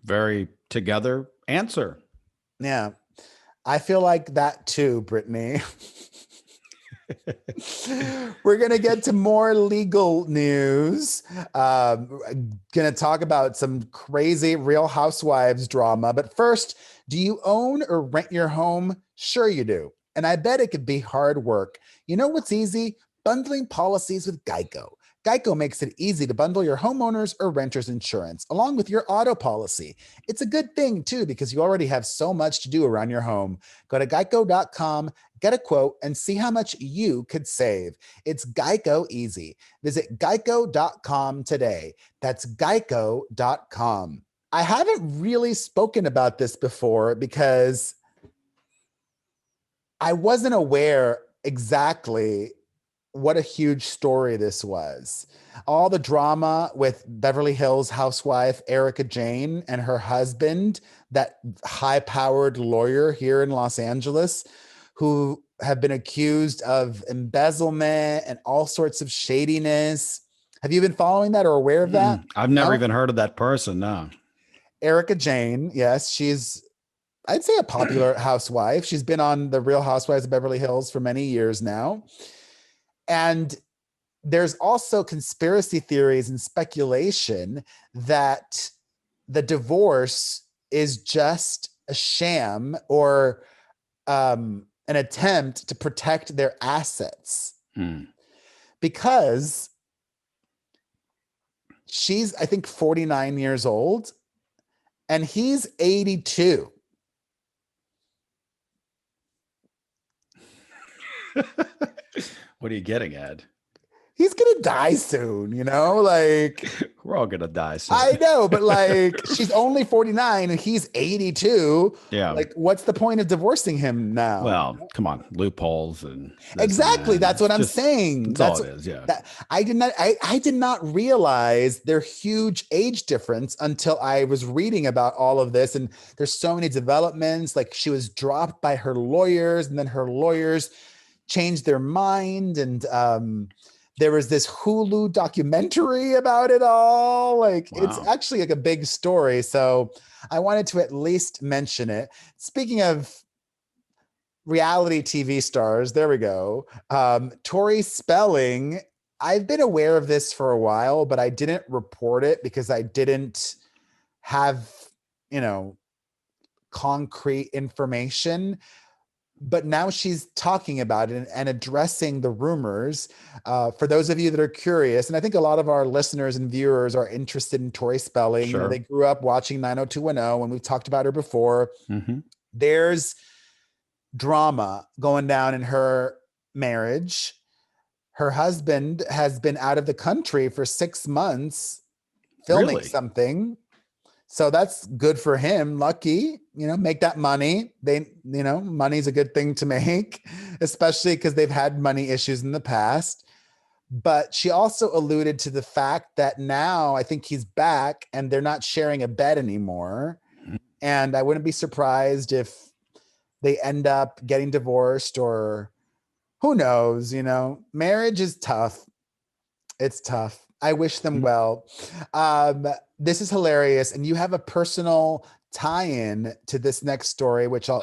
S1: Very together answer.
S2: Yeah. I feel like that too, Brittany. We're going to get to more legal news. Going to talk about some crazy Real Housewives drama. But first, do you own or rent your home? Sure you do. And I bet it could be hard work. You know what's easy? Bundling policies with Geico. Geico makes it easy to bundle your homeowners or renters insurance along with your auto policy. It's a good thing too, because you already have so much to do around your home. Go to geico.com, get a quote, and see how much you could save. It's Geico easy. Visit geico.com today. That's geico.com. I haven't really spoken about this before because I wasn't aware exactly what a huge story this was. All the drama with Beverly Hills housewife Erica Jane and her husband, that high-powered lawyer here in Los Angeles, who have been accused of embezzlement and all sorts of shadiness. Have you been following that or aware of that?
S1: I've never even heard of that person. No.
S2: Erica Jane, yes, she's, I'd say, a popular housewife. She's been on The Real Housewives of Beverly Hills for many years now. And there's also conspiracy theories and speculation that the divorce is just a sham or an attempt to protect their assets. Because she's, I think, 49 years old and he's 82.
S1: What are you getting at?
S2: He's gonna die soon, you know, like
S1: we're all gonna die soon.
S2: I know, but like she's only 49 and he's 82.
S1: Yeah.
S2: Like, what's the point of divorcing him now?
S1: Well, come on, loopholes and
S2: exactly. That's what I'm saying.
S1: That's all it is. Yeah.
S2: I did not realize their huge age difference until I was reading about all of this. And there's so many developments. Like, she was dropped by her lawyers, and then her lawyers changed their mind, and there was this Hulu documentary about it all. Like, wow. It's actually like a big story. So I wanted to at least mention it. Speaking of reality TV stars, there we go. Tori Spelling, I've been aware of this for a while, but I didn't report it because I didn't have, concrete information. But now she's talking about it and addressing the rumors. For those of you that are curious, and I think a lot of our listeners and viewers are interested in Tori Spelling.
S1: Sure.
S2: They grew up watching 90210, and we've talked about her before.
S1: Mm-hmm.
S2: There's drama going down in her marriage. Her husband has been out of the country for 6 months filming something. So that's good for him. Lucky, make that money. Money's a good thing to make, especially because they've had money issues in the past. But she also alluded to the fact that now I think he's back and they're not sharing a bed anymore. And I wouldn't be surprised if they end up getting divorced, or who knows, marriage is tough. It's tough. I wish them well. This is hilarious. And you have a personal tie-in to this next story, which I'll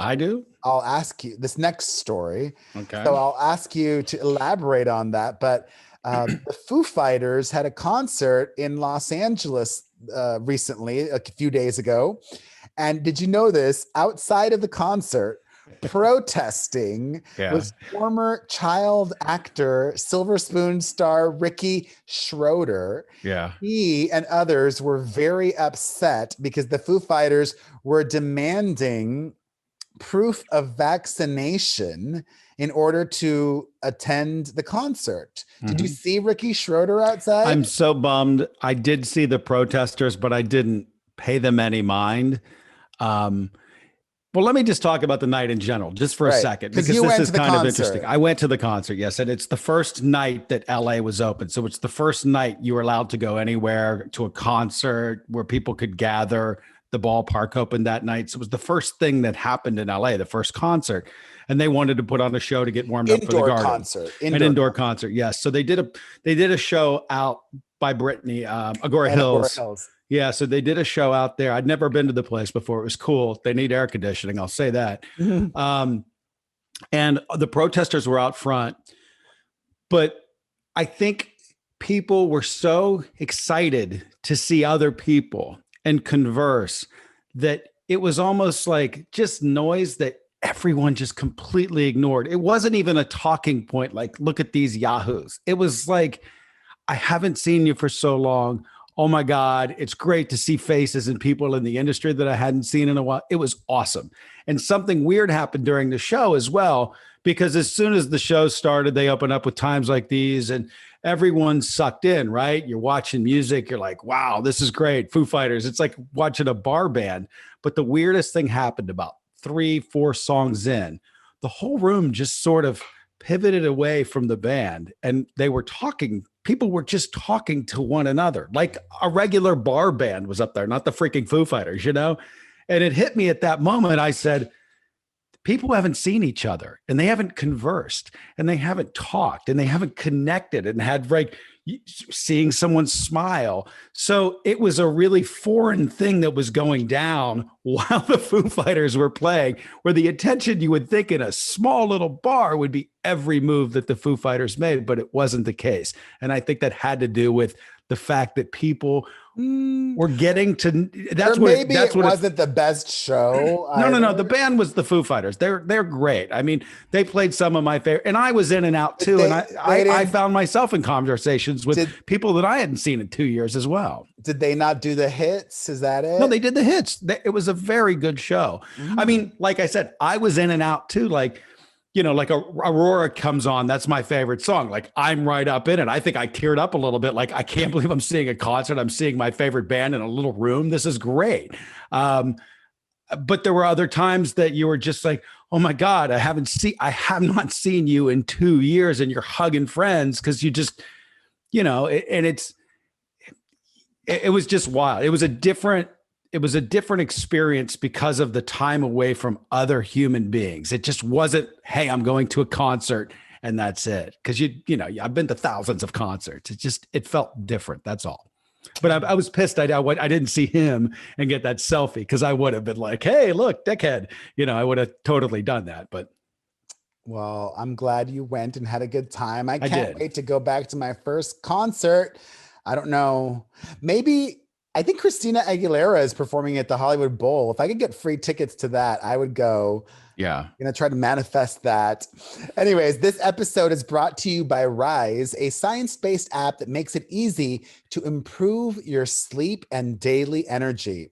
S2: ask you this next story.
S1: Okay.
S2: So I'll ask you to elaborate on that. But the Foo Fighters had a concert in Los Angeles recently, a few days ago. And did you know this? Outside of the concert, protesting was former child actor, Silver Spoon star Ricky Schroeder.
S1: Yeah.
S2: He and others were very upset because the Foo Fighters were demanding proof of vaccination in order to attend the concert. Did you see Ricky Schroeder outside?
S1: I'm so bummed. I did see the protesters, but I didn't pay them any mind. Well, let me just talk about the night in general, just for a second, because this is kind of interesting. I went to the concert, yes, and it's the first night that LA was open. So it's the first night you were allowed to go anywhere to a concert where people could gather. The ballpark opened that night. So it was the first thing that happened in LA, the first concert. And they wanted to put on a show to get warmed up for the Garden. An indoor concert, yes. So they did a show out by Britney, Agora Hills. Yeah, so they did a show out there. I'd never been to the place before. It was cool. They need air conditioning, I'll say that. And the protesters were out front. But I think people were so excited to see other people and converse that it was almost like just noise that everyone just completely ignored. It wasn't even a talking point like, look at these yahoos. It was like, I haven't seen you for so long. Oh my God, it's great to see faces and people in the industry that I hadn't seen in a while. It was awesome. And something weird happened during the show as well, because as soon as the show started, they open up with times like these and everyone's sucked in, right? You're watching music. You're like, wow, this is great. Foo Fighters. It's like watching a bar band. But the weirdest thing happened about 3, 4 songs in. The whole room just sort of pivoted away from the band and they were talking. People were just talking to one another like a regular bar band was up there, not the freaking Foo Fighters, you know? And it hit me at that moment. I said, people haven't seen each other and they haven't conversed and they haven't talked and they haven't connected and had like seeing someone smile. So it was a really foreign thing that was going down while the Foo Fighters were playing, where the attention you would think in a small little bar would be every move that the Foo Fighters made, but it wasn't the case. And I think that had to do with the fact that people were getting to
S2: that's or maybe what it wasn't the best show.
S1: No. The band was the Foo Fighters. They're great. I mean, they played some of my favorite, and I was in and out too. And I found myself in conversations with people that I hadn't seen in 2 years as well.
S2: Did they not do the hits? Is that it?
S1: No, they did the hits. It was a very good show. I mean, like I said, I was in and out too. Like, you know, like Aurora comes on. That's my favorite song. Like I'm right up in it. I think I teared up a little bit. Like, I can't believe I'm seeing a concert. I'm seeing my favorite band in a little room. This is great. But there were other times that you were just like, oh my God, I have not seen you in 2 years and you're hugging friends. Cause you just, you know, it was just wild. It was a different experience because of the time away from other human beings. It just wasn't, hey, I'm going to a concert and that's it. Cause you know, I've been to thousands of concerts. It felt different. That's all. But I was pissed. I didn't see him and get that selfie. Cause I would have been like, hey, look, dickhead, you know, I would have totally done that, but.
S2: Well, I'm glad you went and had a good time. I can't wait to go back to my first concert. I don't know. I think Christina Aguilera is performing at the Hollywood Bowl. If I could get free tickets to that, I would go.
S1: Yeah.
S2: I'm going to try to manifest that. Anyways, this episode is brought to you by Rise, a science-based app that makes it easy to improve your sleep and daily energy.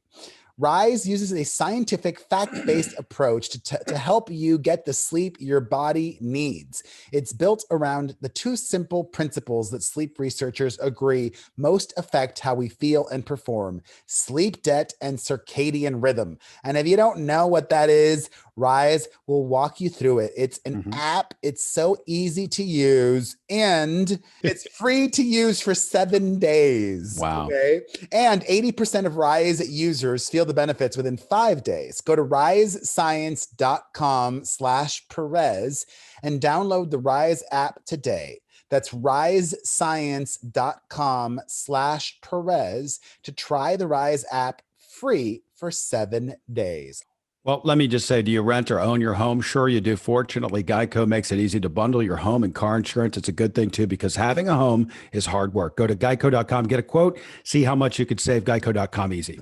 S2: Rise uses a scientific, fact-based approach to help you get the sleep your body needs. It's built around the two simple principles that sleep researchers agree most affect how we feel and perform: sleep debt and circadian rhythm. And if you don't know what that is, Rise will walk you through it. It's an app. It's so easy to use, and it's free to use for 7 days.
S1: Wow.
S2: Okay. And 80% of Rise users feel the benefits within 5 days. Go to risescience.com/Perez and download the Rise app today. That's risescience.com/Perez to try the Rise app free for 7 days.
S1: Well, let me just say, do you rent or own your home? Sure, you do. Fortunately, Geico makes it easy to bundle your home and car insurance. It's a good thing, too, because having a home is hard work. Go to geico.com, get a quote, see how much you could save. Geico.com, easy.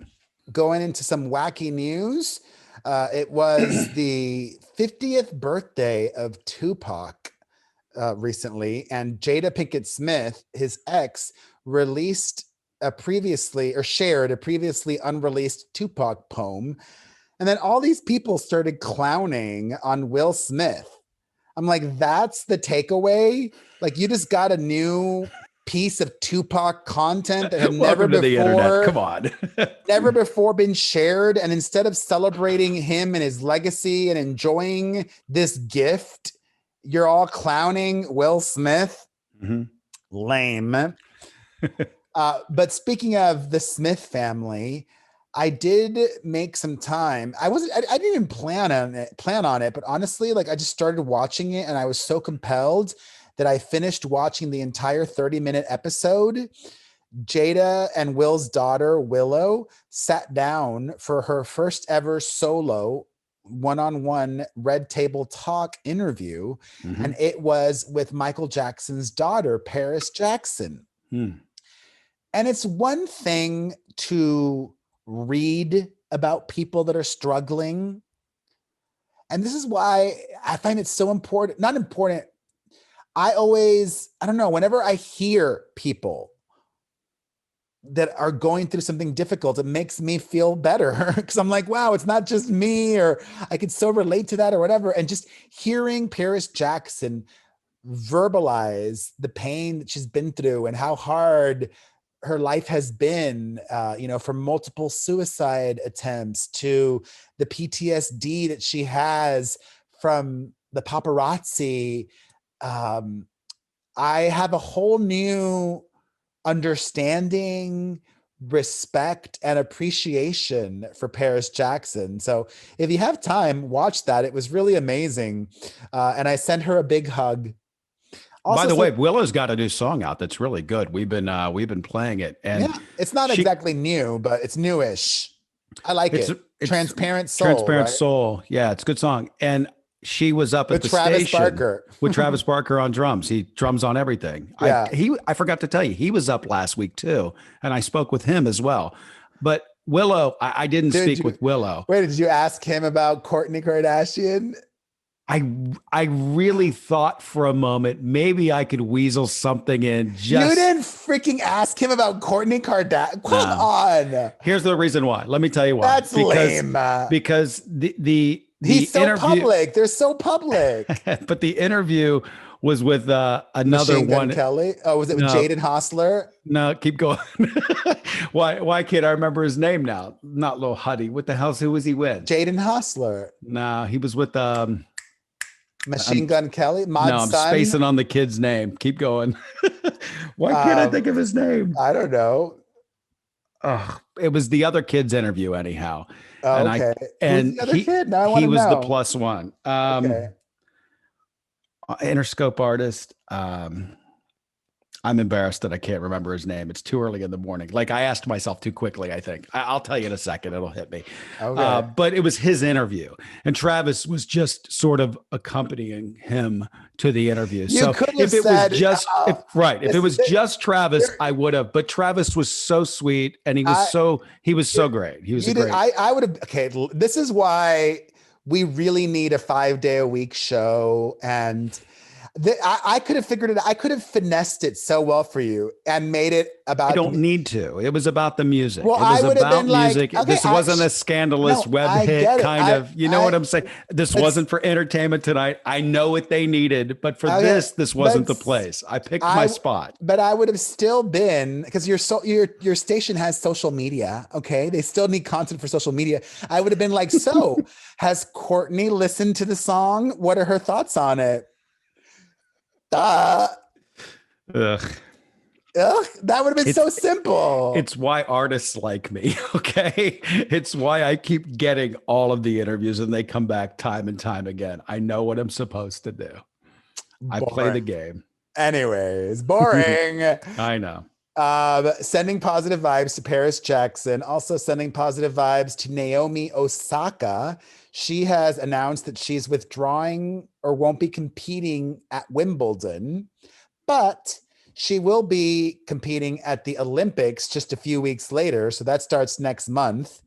S2: Going into some wacky news, it was the 50th birthday of Tupac recently, and Jada Pinkett Smith, his ex, shared a previously unreleased Tupac poem. And then all these people started clowning on Will Smith. I'm like, that's the takeaway? Like, you just got a new piece of Tupac content that had never before,
S1: the internet. Come on.
S2: never before been shared. And instead of celebrating him and his legacy and enjoying this gift, you're all clowning Will Smith. Lame. But speaking of the Smith family, I did make some time. I didn't even plan on it, but honestly, like, I just started watching it and I was so compelled that I finished watching the entire 30-minute episode. Jada and Will's daughter, Willow, sat down for her first ever solo one-on-one Red Table Talk interview. And it was with Michael Jackson's daughter, Paris Jackson. And it's one thing to read about people that are struggling. And this is why I find it so important. Not important. I don't know, whenever I hear people that are going through something difficult, it makes me feel better because I'm like, wow, it's not just me, or I could so relate to that or whatever. And just hearing Paris Jackson verbalize the pain that she's been through and how hard her life has been, from multiple suicide attempts to the PTSD that she has from the paparazzi. I have a whole new understanding, respect, and appreciation for Paris Jackson. So if you have time, watch that. It was really amazing. And I sent her a big hug.
S1: Also, by the way, Willow's got a new song out that's really good. We've been playing it, and
S2: yeah, it's not exactly new, but it's newish. I like it. It's Transparent Soul.
S1: Transparent Soul. Yeah, it's a good song. And she was up at the
S2: Travis
S1: station
S2: Barker.
S1: with Travis Barker on drums. He drums on everything.
S2: Yeah.
S1: I forgot to tell you, he was up last week too, and I spoke with him as well. But Willow, I didn't speak with Willow.
S2: Wait, did you ask him about Kourtney Kardashian?
S1: I really thought for a moment maybe I could weasel something in.
S2: You didn't freaking ask him about Kourtney Kardashian. Come on.
S1: Here's the reason why. Let me tell you why.
S2: That's lame.
S1: Because
S2: he's so public. They're so public.
S1: But the interview was with another
S2: Machine Gun
S1: one.
S2: Kelly. Oh, was it with Jaden Hossler?
S1: No, keep going. Why can't I remember his name now? Not Lil Huddy. What the hell's who was he with?
S2: Jaden Hossler.
S1: No, he was with
S2: Machine Gun Kelly?
S1: I'm spacing on the kid's name. Keep going. Why can't I think of his name?
S2: I don't know.
S1: It was the other kid's interview anyhow.
S2: Oh, okay.
S1: And
S2: who's the other kid? Now I want
S1: he
S2: to
S1: was
S2: know.
S1: the plus one.
S2: Okay.
S1: Interscope artist. I'm embarrassed that I can't remember his name. It's too early in the morning. Like I asked myself too quickly, I think. I'll tell you in a second. It'll hit me.
S2: Okay.
S1: But it was his interview. And Travis was just sort of accompanying him to the interview.
S2: You
S1: so
S2: if it was
S1: just if it was just Travis, I would have. But Travis was so sweet and he was so great. He was great.
S2: I would have. Okay. This is why we really need a 5-day-a-week show. And I could have figured it out. I could have finessed it so well for you and made it about.
S1: I don't need to. It was about the music.
S2: Well,
S1: it was
S2: I would
S1: about
S2: have been
S1: music.
S2: Like, okay,
S1: this wasn't a scandalous web hit kind of. You know what I'm saying? This wasn't for entertainment tonight. I know what they needed, but for this wasn't the place. I picked my spot.
S2: But I would have still been, because your station has social media. Okay, they still need content for social media. I would have been like, so has Kourtney listened to the song? What are her thoughts on it?
S1: Ugh.
S2: That would have been so simple.
S1: It's why artists like me. Okay. It's why I keep getting all of the interviews and they come back time and time again. I know what I'm supposed to do. I play the game.
S2: Anyways, boring.
S1: I know.
S2: Sending positive vibes to Paris Jackson. Also sending positive vibes to Naomi Osaka. She has announced that she's withdrawing or won't be competing at Wimbledon, but she will be competing at the Olympics just a few weeks later. So that starts next month.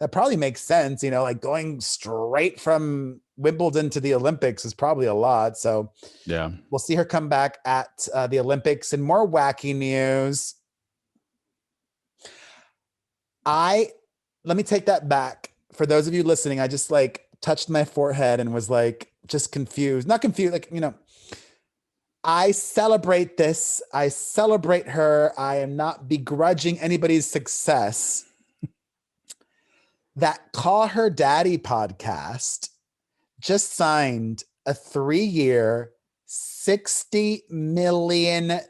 S2: That probably makes sense. Like going straight from Wimbledon to the Olympics is probably a lot. So
S1: yeah,
S2: we'll see her come back at the Olympics. And more wacky news. Let me take that back. For those of you listening, I just touched my forehead and was just confused. Not confused, I celebrate this. I celebrate her. I am not begrudging anybody's success. That Call Her Daddy podcast just signed a 3-year, $60 million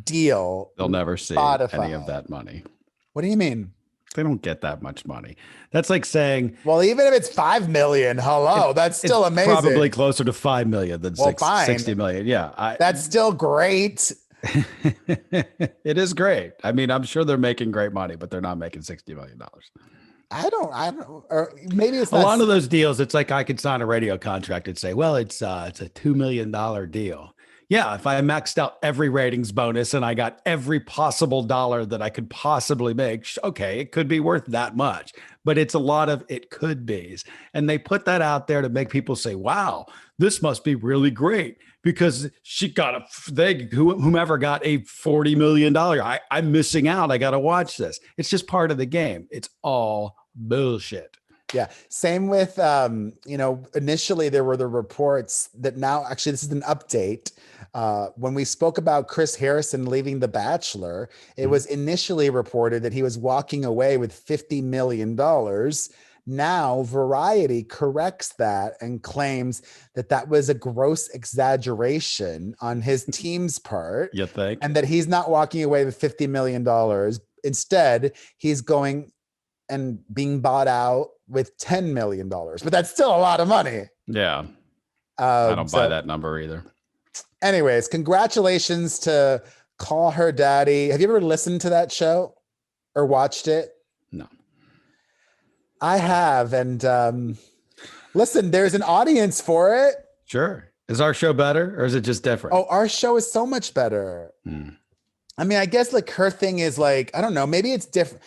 S2: deal.
S1: They'll never see
S2: Spotify.
S1: Any of that money.
S2: What do you mean?
S1: They don't get that much money. That's like saying,
S2: well, even if it's 5 million, that's still amazing.
S1: Probably closer to 5 million than 60 million. Yeah.
S2: That's still great.
S1: It is great. I mean, I'm sure they're making great money, but they're not making $60 million.
S2: I don't, or maybe it's
S1: a lot of those deals. It's like I could sign a radio contract and say, well, it's a $2 million deal. Yeah, if I maxed out every ratings bonus and I got every possible dollar that I could possibly make, okay, it could be worth that much. But it's a lot of it could be's. And they put that out there to make people say, wow, this must be really great because she got whomever got a $40 million. I'm missing out. I got to watch this. It's just part of the game. It's all bullshit.
S2: Yeah. Same with, initially there were the reports that now, actually, this is an update. When we spoke about Chris Harrison leaving The Bachelor, it was initially reported that he was walking away with $50 million. Now, Variety corrects that and claims that that was a gross exaggeration on his team's part.
S1: You think?
S2: And that he's not walking away with $50 million. Instead, he's going and being bought out with $10 million, but that's still a lot of money.
S1: Yeah. I don't buy that number either.
S2: Anyways, congratulations to Call Her Daddy. Have you ever listened to that show or watched it?
S1: No.
S2: I have. And listen, there's an audience for it.
S1: Sure. Is our show better or is it just different?
S2: Oh, our show is so much better. I mean, I guess like her thing is like, I don't know, maybe it's different.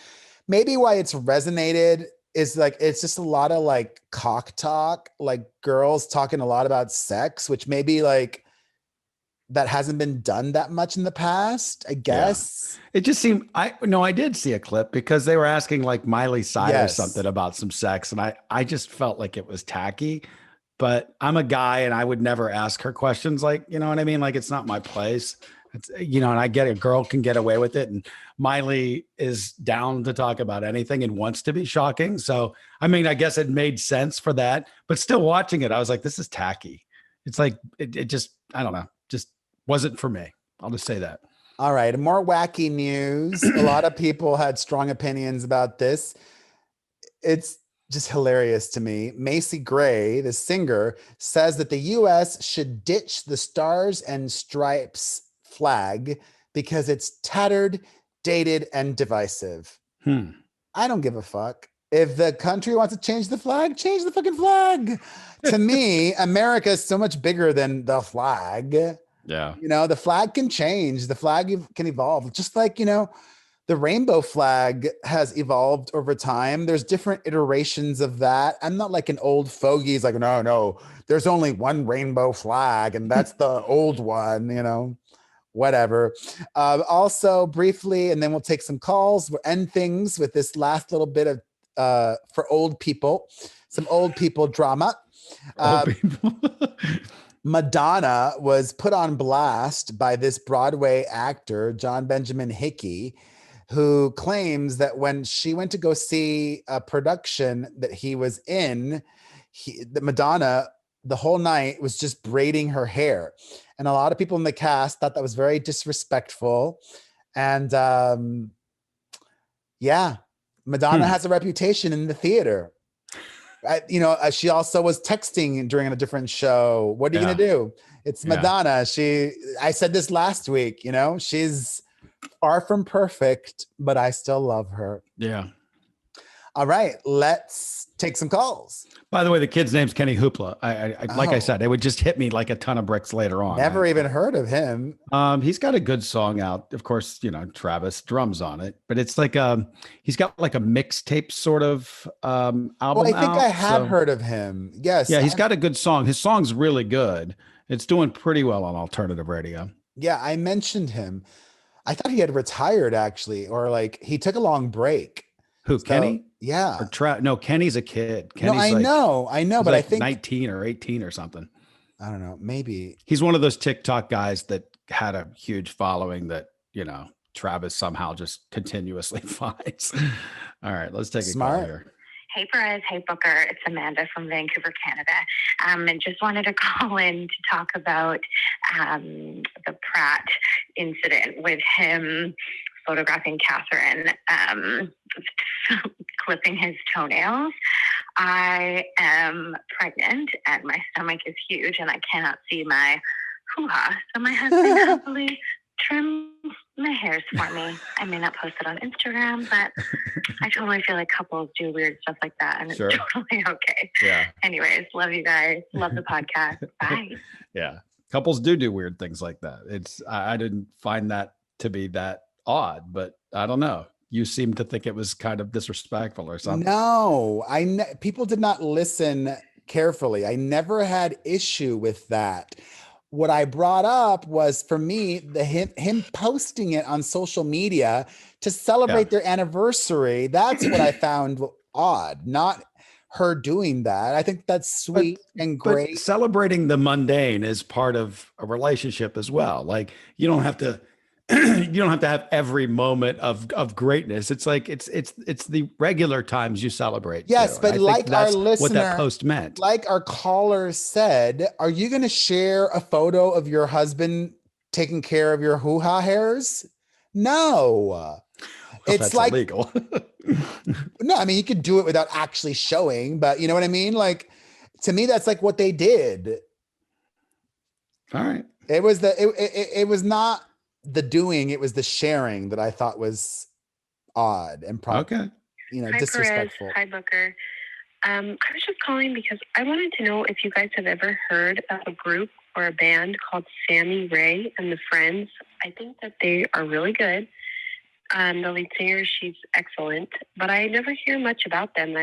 S2: Maybe why it's resonated is like, it's just a lot of like cock talk, like girls talking a lot about sex, which maybe like that hasn't been done that much in the past, I guess.
S1: Yeah. It just seemed, I did see a clip because they were asking like Miley Cyrus something about some sex. And I just felt like it was tacky, but I'm a guy and I would never ask her questions. Like, you know what I mean? Like, it's not my place. It's, and I get a girl can get away with it. And Miley is down to talk about anything and wants to be shocking. So, I mean, I guess it made sense for that, but still watching it, I was like, this is tacky. It's like, it just, I don't know, just wasn't for me. I'll just say that.
S2: All right. More wacky news. A lot of people had strong opinions about this. It's just hilarious to me. Macy Gray, the singer, says that the U.S. should ditch the Stars and Stripes flag because it's tattered, dated, and divisive. I don't give a fuck. If the country wants to change the flag, change the fucking flag. To me, America is so much bigger than the flag.
S1: Yeah.
S2: The flag can change. The flag can evolve. Just like, the rainbow flag has evolved over time. There's different iterations of that. I'm not like an old fogey. He's like, no, there's only one rainbow flag and that's the old one, whatever. Also briefly, and then we'll take some calls. We'll end things with this last little bit of, for old people, some old people drama.
S1: Old people.
S2: Madonna was put on blast by this Broadway actor, John Benjamin Hickey, who claims that when she went to go see a production that he was in, the Madonna, the whole night was just braiding her hair. And a lot of people in the cast thought that was very disrespectful. And Madonna has a reputation in the theater. She also was texting during a different show. What are you going to do? It's Madonna. I said this last week, she's far from perfect, but I still love her.
S1: Yeah.
S2: All right, let's take some calls.
S1: By the way, the kid's name's Kenny Hoopla. Like I said, it would just hit me like a ton of bricks later on.
S2: Never even heard of him.
S1: He's got a good song out. Of course, Travis drums on it, but it's like he's got like a mixtape sort of album.
S2: Well, I think I had heard of him. Yes.
S1: Yeah, he's got a good song. His song's really good. It's doing pretty well on alternative radio.
S2: Yeah, I mentioned him. I thought he had retired actually, or like he took a long break.
S1: Who, Kenny?
S2: Yeah.
S1: No, Kenny's a kid.
S2: Kenny's I know, but
S1: like
S2: I think
S1: 19 or 18 or something.
S2: I don't know. Maybe
S1: he's one of those TikTok guys that had a huge following that, Travis somehow just continuously finds. All right, let's take a call here.
S3: Hey, Perez. Hey, Booker. It's Amanda from Vancouver, Canada. And just wanted to call in to talk about the Pratt incident with him photographing Catherine, clipping his toenails. I am pregnant and my stomach is huge and I cannot see my hoo-ha. So my husband happily trimmed my hairs for me. I may not post it on Instagram, but I totally feel like couples do weird stuff like that and it's totally okay.
S1: Yeah.
S3: Anyways, love you guys. Love the podcast. Bye.
S1: Yeah. Couples do weird things like that. I didn't find that to be that odd, but I don't know. You seem to think it was kind of disrespectful or something.
S2: No, people did not listen carefully. I never had issue with that. What I brought up was, for me, him posting it on social media to celebrate their anniversary. That's what I found odd, not her doing that. I think that's sweet and great.
S1: But celebrating the mundane is part of a relationship as well. Like, you don't have to have every moment of greatness. It's like it's the regular times you celebrate.
S2: Yes,
S1: too.
S2: but like our listener,
S1: what that post meant.
S2: like our caller said, are you going to share a photo of your husband taking care of your hoo-ha hairs? No. It's
S1: That's
S2: like
S1: illegal.
S2: No, I mean, you could do it without actually showing, but you know what I mean? Like, to me, that's like what they did.
S1: All right.
S2: It was not the doing, it was the sharing that I thought was odd and
S1: Okay.
S3: Hi,
S2: disrespectful.
S3: Perez. Hi, Booker. I was just calling because I wanted to know if you guys have ever heard of a group or a band called Sammy Ray and the Friends. I think that they are really good. The lead singer, she's excellent, but I never hear much about them.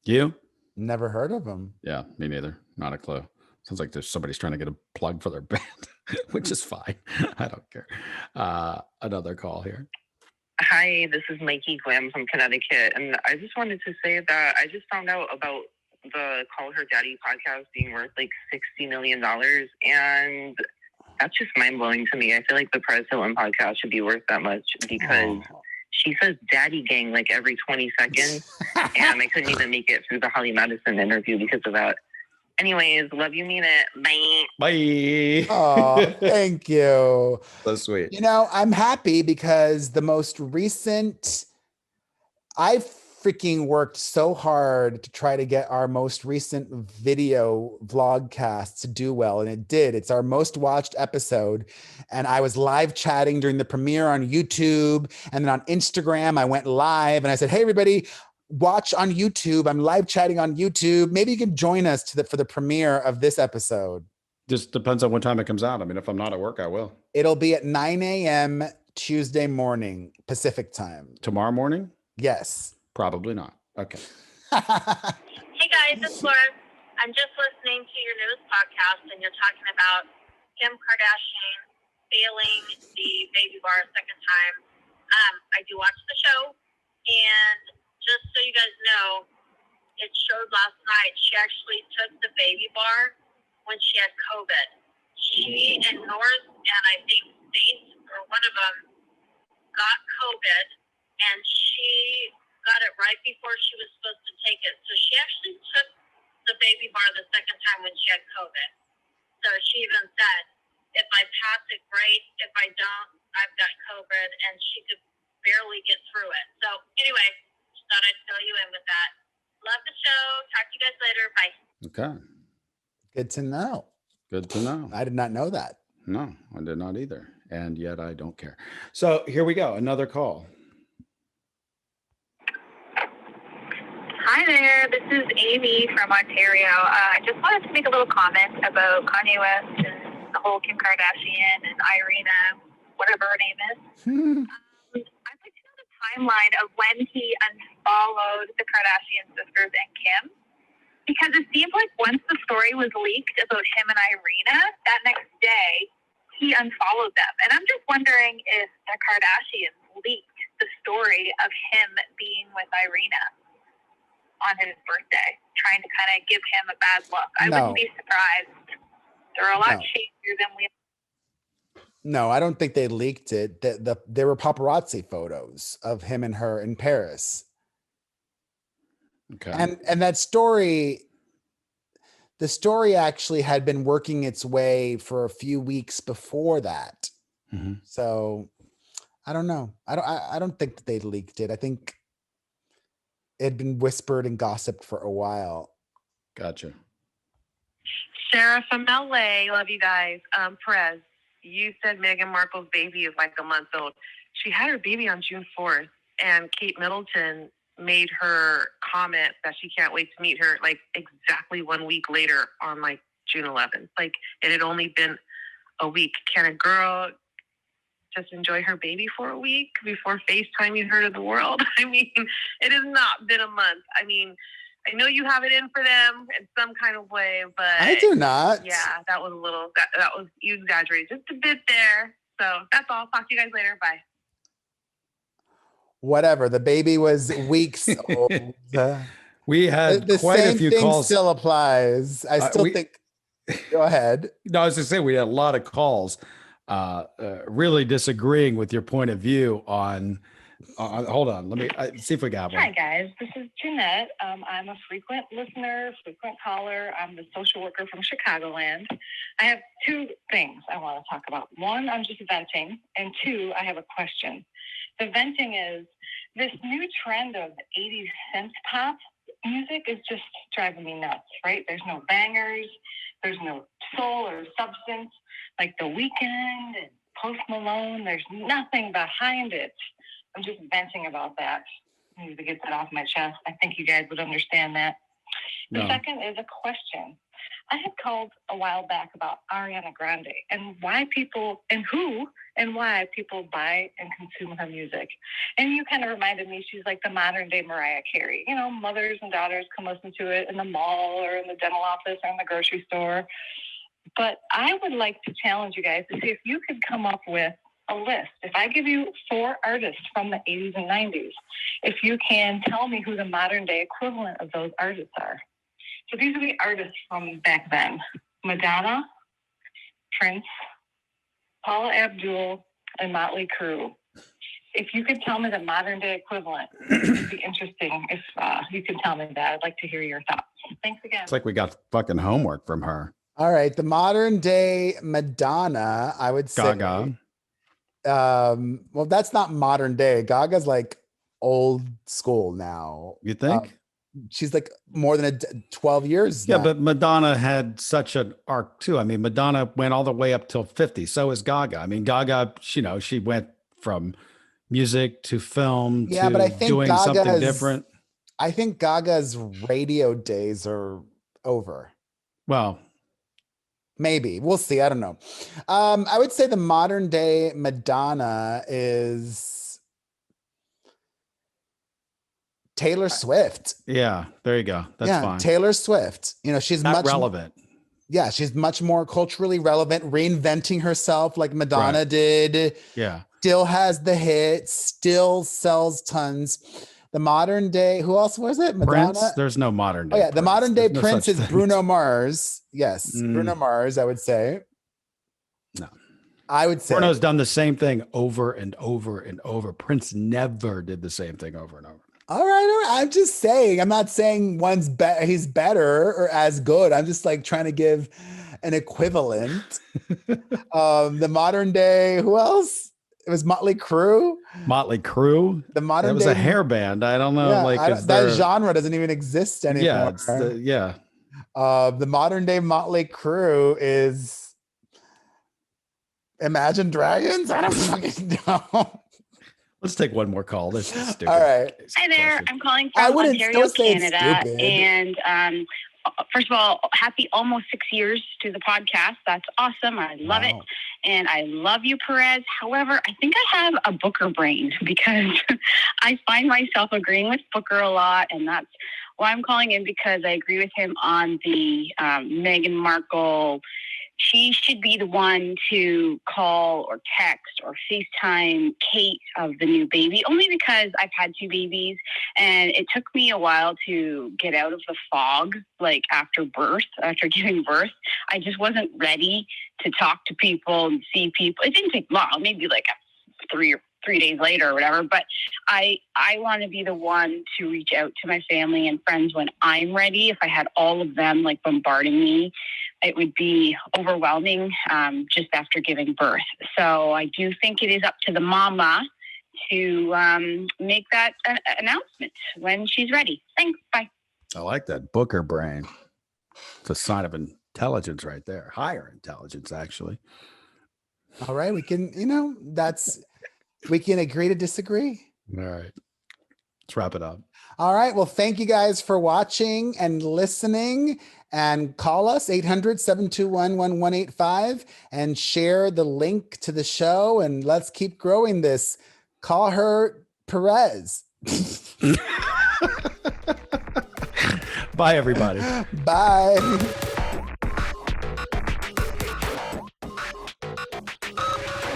S1: You?
S2: Never heard of them.
S1: Yeah, me neither. Not a clue. Sounds like somebody's trying to get a plug for their band, which is fine. I don't care. Another call here.
S4: Hi, this is Mikey Glam from Connecticut, and I just wanted to say that I just found out about the Call Her Daddy podcast being worth like $60 million, and that's just mind-blowing to me. I feel like the Perez Hilton podcast should be worth that much because she says daddy gang like every 20 seconds, and I couldn't even make it through the Holly Madison interview because of that. Anyways, love you, mean it. Bye.
S1: Bye.
S2: Oh, thank you.
S1: So sweet.
S2: You know, I'm happy because the most recent, I freaking worked so hard to try to get our most recent video vlogcast to do well, and it did. It's our most watched episode, and I was live chatting during the premiere on YouTube, and then on Instagram I went live and I said, hey everybody, watch on YouTube. I'm live chatting on YouTube. Maybe you can join us for the premiere of this episode.
S1: Just depends on what time it comes out. I mean, if I'm not at work, I will.
S2: It'll be at 9 a.m. Tuesday morning, Pacific time.
S1: Tomorrow morning?
S2: Yes.
S1: Probably not. Okay.
S5: Hey guys, it's Laura. I'm just listening to your newest podcast, and you're talking about Kim Kardashian failing the baby bar a second time. I do watch the show, and just so you guys know, it showed last night she actually took the baby bar when she had COVID. She and North and I think Faith or one of them got COVID, and she got it right before she was supposed to take it. So she actually took the baby bar the second time when she had COVID. So she even said, if I pass it, great. If I don't, I've got COVID. And she could barely get through it. So anyway, just thought I'd fill you in with that. Love the show. Talk to you guys later. Bye.
S1: Okay.
S2: Good to know.
S1: Good to know.
S2: I did not know that.
S1: No, I did not either. And yet I don't care. So here we go. Another call.
S3: Hi there, this is Amy from Ontario. I just wanted to make a little comment about Kanye West and the whole Kim Kardashian and Irina, whatever her name is. I'd like to know the timeline of when he unfollowed the Kardashian sisters and Kim, because it seems like once the story was leaked about him and Irina, that next day he unfollowed them. And I'm just wondering if the Kardashians leaked the story of him being with Irina on his birthday, trying to kind of give him a bad look. I wouldn't be surprised. They're a lot shadier than we.
S2: No, I don't think they leaked it. There were paparazzi photos of him and her in Paris.
S1: Okay.
S2: And that story, the story actually had been working its way for a few weeks before that.
S1: Mm-hmm.
S2: So I don't know. I don't think that they leaked it. I think it had been whispered and gossiped for a while.
S1: Gotcha.
S6: Sarah from LA. Love you guys. Perez, you said Meghan Markle's baby is like a month old. She had her baby on June 4th, and Kate Middleton made her comment that she can't wait to meet her like exactly 1 week later on like June 11th. Like, it had only been a week. Can a girl just enjoy her baby for a week before FaceTiming her to the world? I mean, it has not been a month. I mean, I know you have it in for them in some kind of way, but
S2: I do not.
S6: Yeah, that was a little, that was, you exaggerated just a bit there. So that's all. Talk to you guys later. Bye.
S2: Whatever. The baby was weeks old.
S1: We had
S2: the
S1: quite
S2: same
S1: a few
S2: thing
S1: calls.
S2: still applies. I still think. Go ahead.
S1: No, I was going to say we had a lot of calls, really disagreeing with your point of view on. Hold on, let me see if we got one.
S3: Hi guys, this is Jeanette. I'm a frequent listener, frequent caller. I'm the social worker from Chicagoland. I have two things I want to talk about. One, I'm just venting, and two, I have a question. The venting is this new trend of 80s synth pop music is just driving me nuts, right? There's no bangers, there's no soul or substance like The Weeknd and Post Malone. There's nothing behind it. I'm just venting about that. I need to get that off my chest. I think you guys would understand that. The second is a question. I had called a while back about Ariana Grande and why people and who and why people buy and consume her music. And you kind of reminded me she's like the modern day Mariah Carey. You know, mothers and daughters can listen to it in the mall or in the dental office or in the grocery store. But I would like to challenge you guys to see if you could come up with a list. If I give you 4 artists from the 80s and 90s, if you can tell me who the modern day equivalent of those artists are. So these are the artists from back then. Madonna, Prince, Paula Abdul, and Motley Crue. If you could tell me the modern day equivalent, it would be interesting if you could tell me that. I'd like to hear your thoughts. Thanks again.
S1: It's like we got fucking homework from her.
S2: All right. The modern day Madonna, I would say.
S1: Gaga.
S2: Well, that's not modern day. Gaga's like old school now.
S1: You think?
S2: She's like more than 12 years.
S1: Yeah,
S2: now.
S1: but Madonna had such an arc too. I mean, Madonna went all the way up till 50. So is Gaga. I mean, Gaga, you know, she went from music to film to
S2: but I think
S1: doing something different.
S2: I think Gaga's radio days are over.
S1: Well,
S2: maybe. We'll see. I don't know. I would say the modern day Madonna is Taylor Swift.
S1: Yeah, there you go. That's fine.
S2: Taylor Swift. You know, she's
S1: not
S2: much
S1: relevant.
S2: Yeah, she's much more culturally relevant, reinventing herself like Madonna did.
S1: Yeah.
S2: Still has the hits, still sells tons. The modern day, who else was it? Madonna?
S1: Prince? There's no modern day.
S2: Oh, yeah. The
S1: Prince.
S2: modern day
S1: There's
S2: Prince
S1: no
S2: is
S1: such
S2: Bruno
S1: thing.
S2: Mars. Yes, Bruno Mars, I would say.
S1: No.
S2: I would say.
S1: Bruno's done the same thing over and over and over. Prince never did the same thing over and over.
S2: All right. I'm just saying. I'm not saying one's he's better or as good. I'm just like trying to give an equivalent. The modern day, who else? It was Motley Crue.
S1: Motley Crue.
S2: The modern
S1: It was
S2: day,
S1: a hair band. I don't know.
S2: That genre doesn't even exist anymore.
S1: Yeah.
S2: The modern day Motley Crue is Imagine Dragons. I don't fucking know.
S1: Let's take one more call. This is stupid.
S2: All right.
S3: Hi there. I'm calling from Ontario, Canada. And first of all, happy almost 6 years to the podcast. That's awesome. I love it. And I love you, Perez. However, I think I have a Booker brain because I find myself agreeing with Booker a lot. And that's why I'm calling in, because I agree with him on the Meghan Markle. She should be the one to call or text or FaceTime Kate of the new baby, only because I've had 2 babies and it took me a while to get out of the fog, like after giving birth. I just wasn't ready to talk to people and see people. It didn't take long, maybe like 3 days later or whatever, but I want to be the one to reach out to my family and friends when I'm ready. If I had all of them like bombarding me, it would be overwhelming just after giving birth. So I do think it is up to the mama to make that announcement when she's ready. Thanks. Bye.
S1: I like that Booker brain. It's a sign of intelligence right there. Higher intelligence, actually.
S2: All right. We can, we can agree to disagree.
S1: All right. Let's wrap it up.
S2: All right. Well, thank you guys for watching and listening. And call us 800-721-1185 and share the link to the show. And let's keep growing this. Call her Perez.
S1: Bye, everybody.
S2: Bye.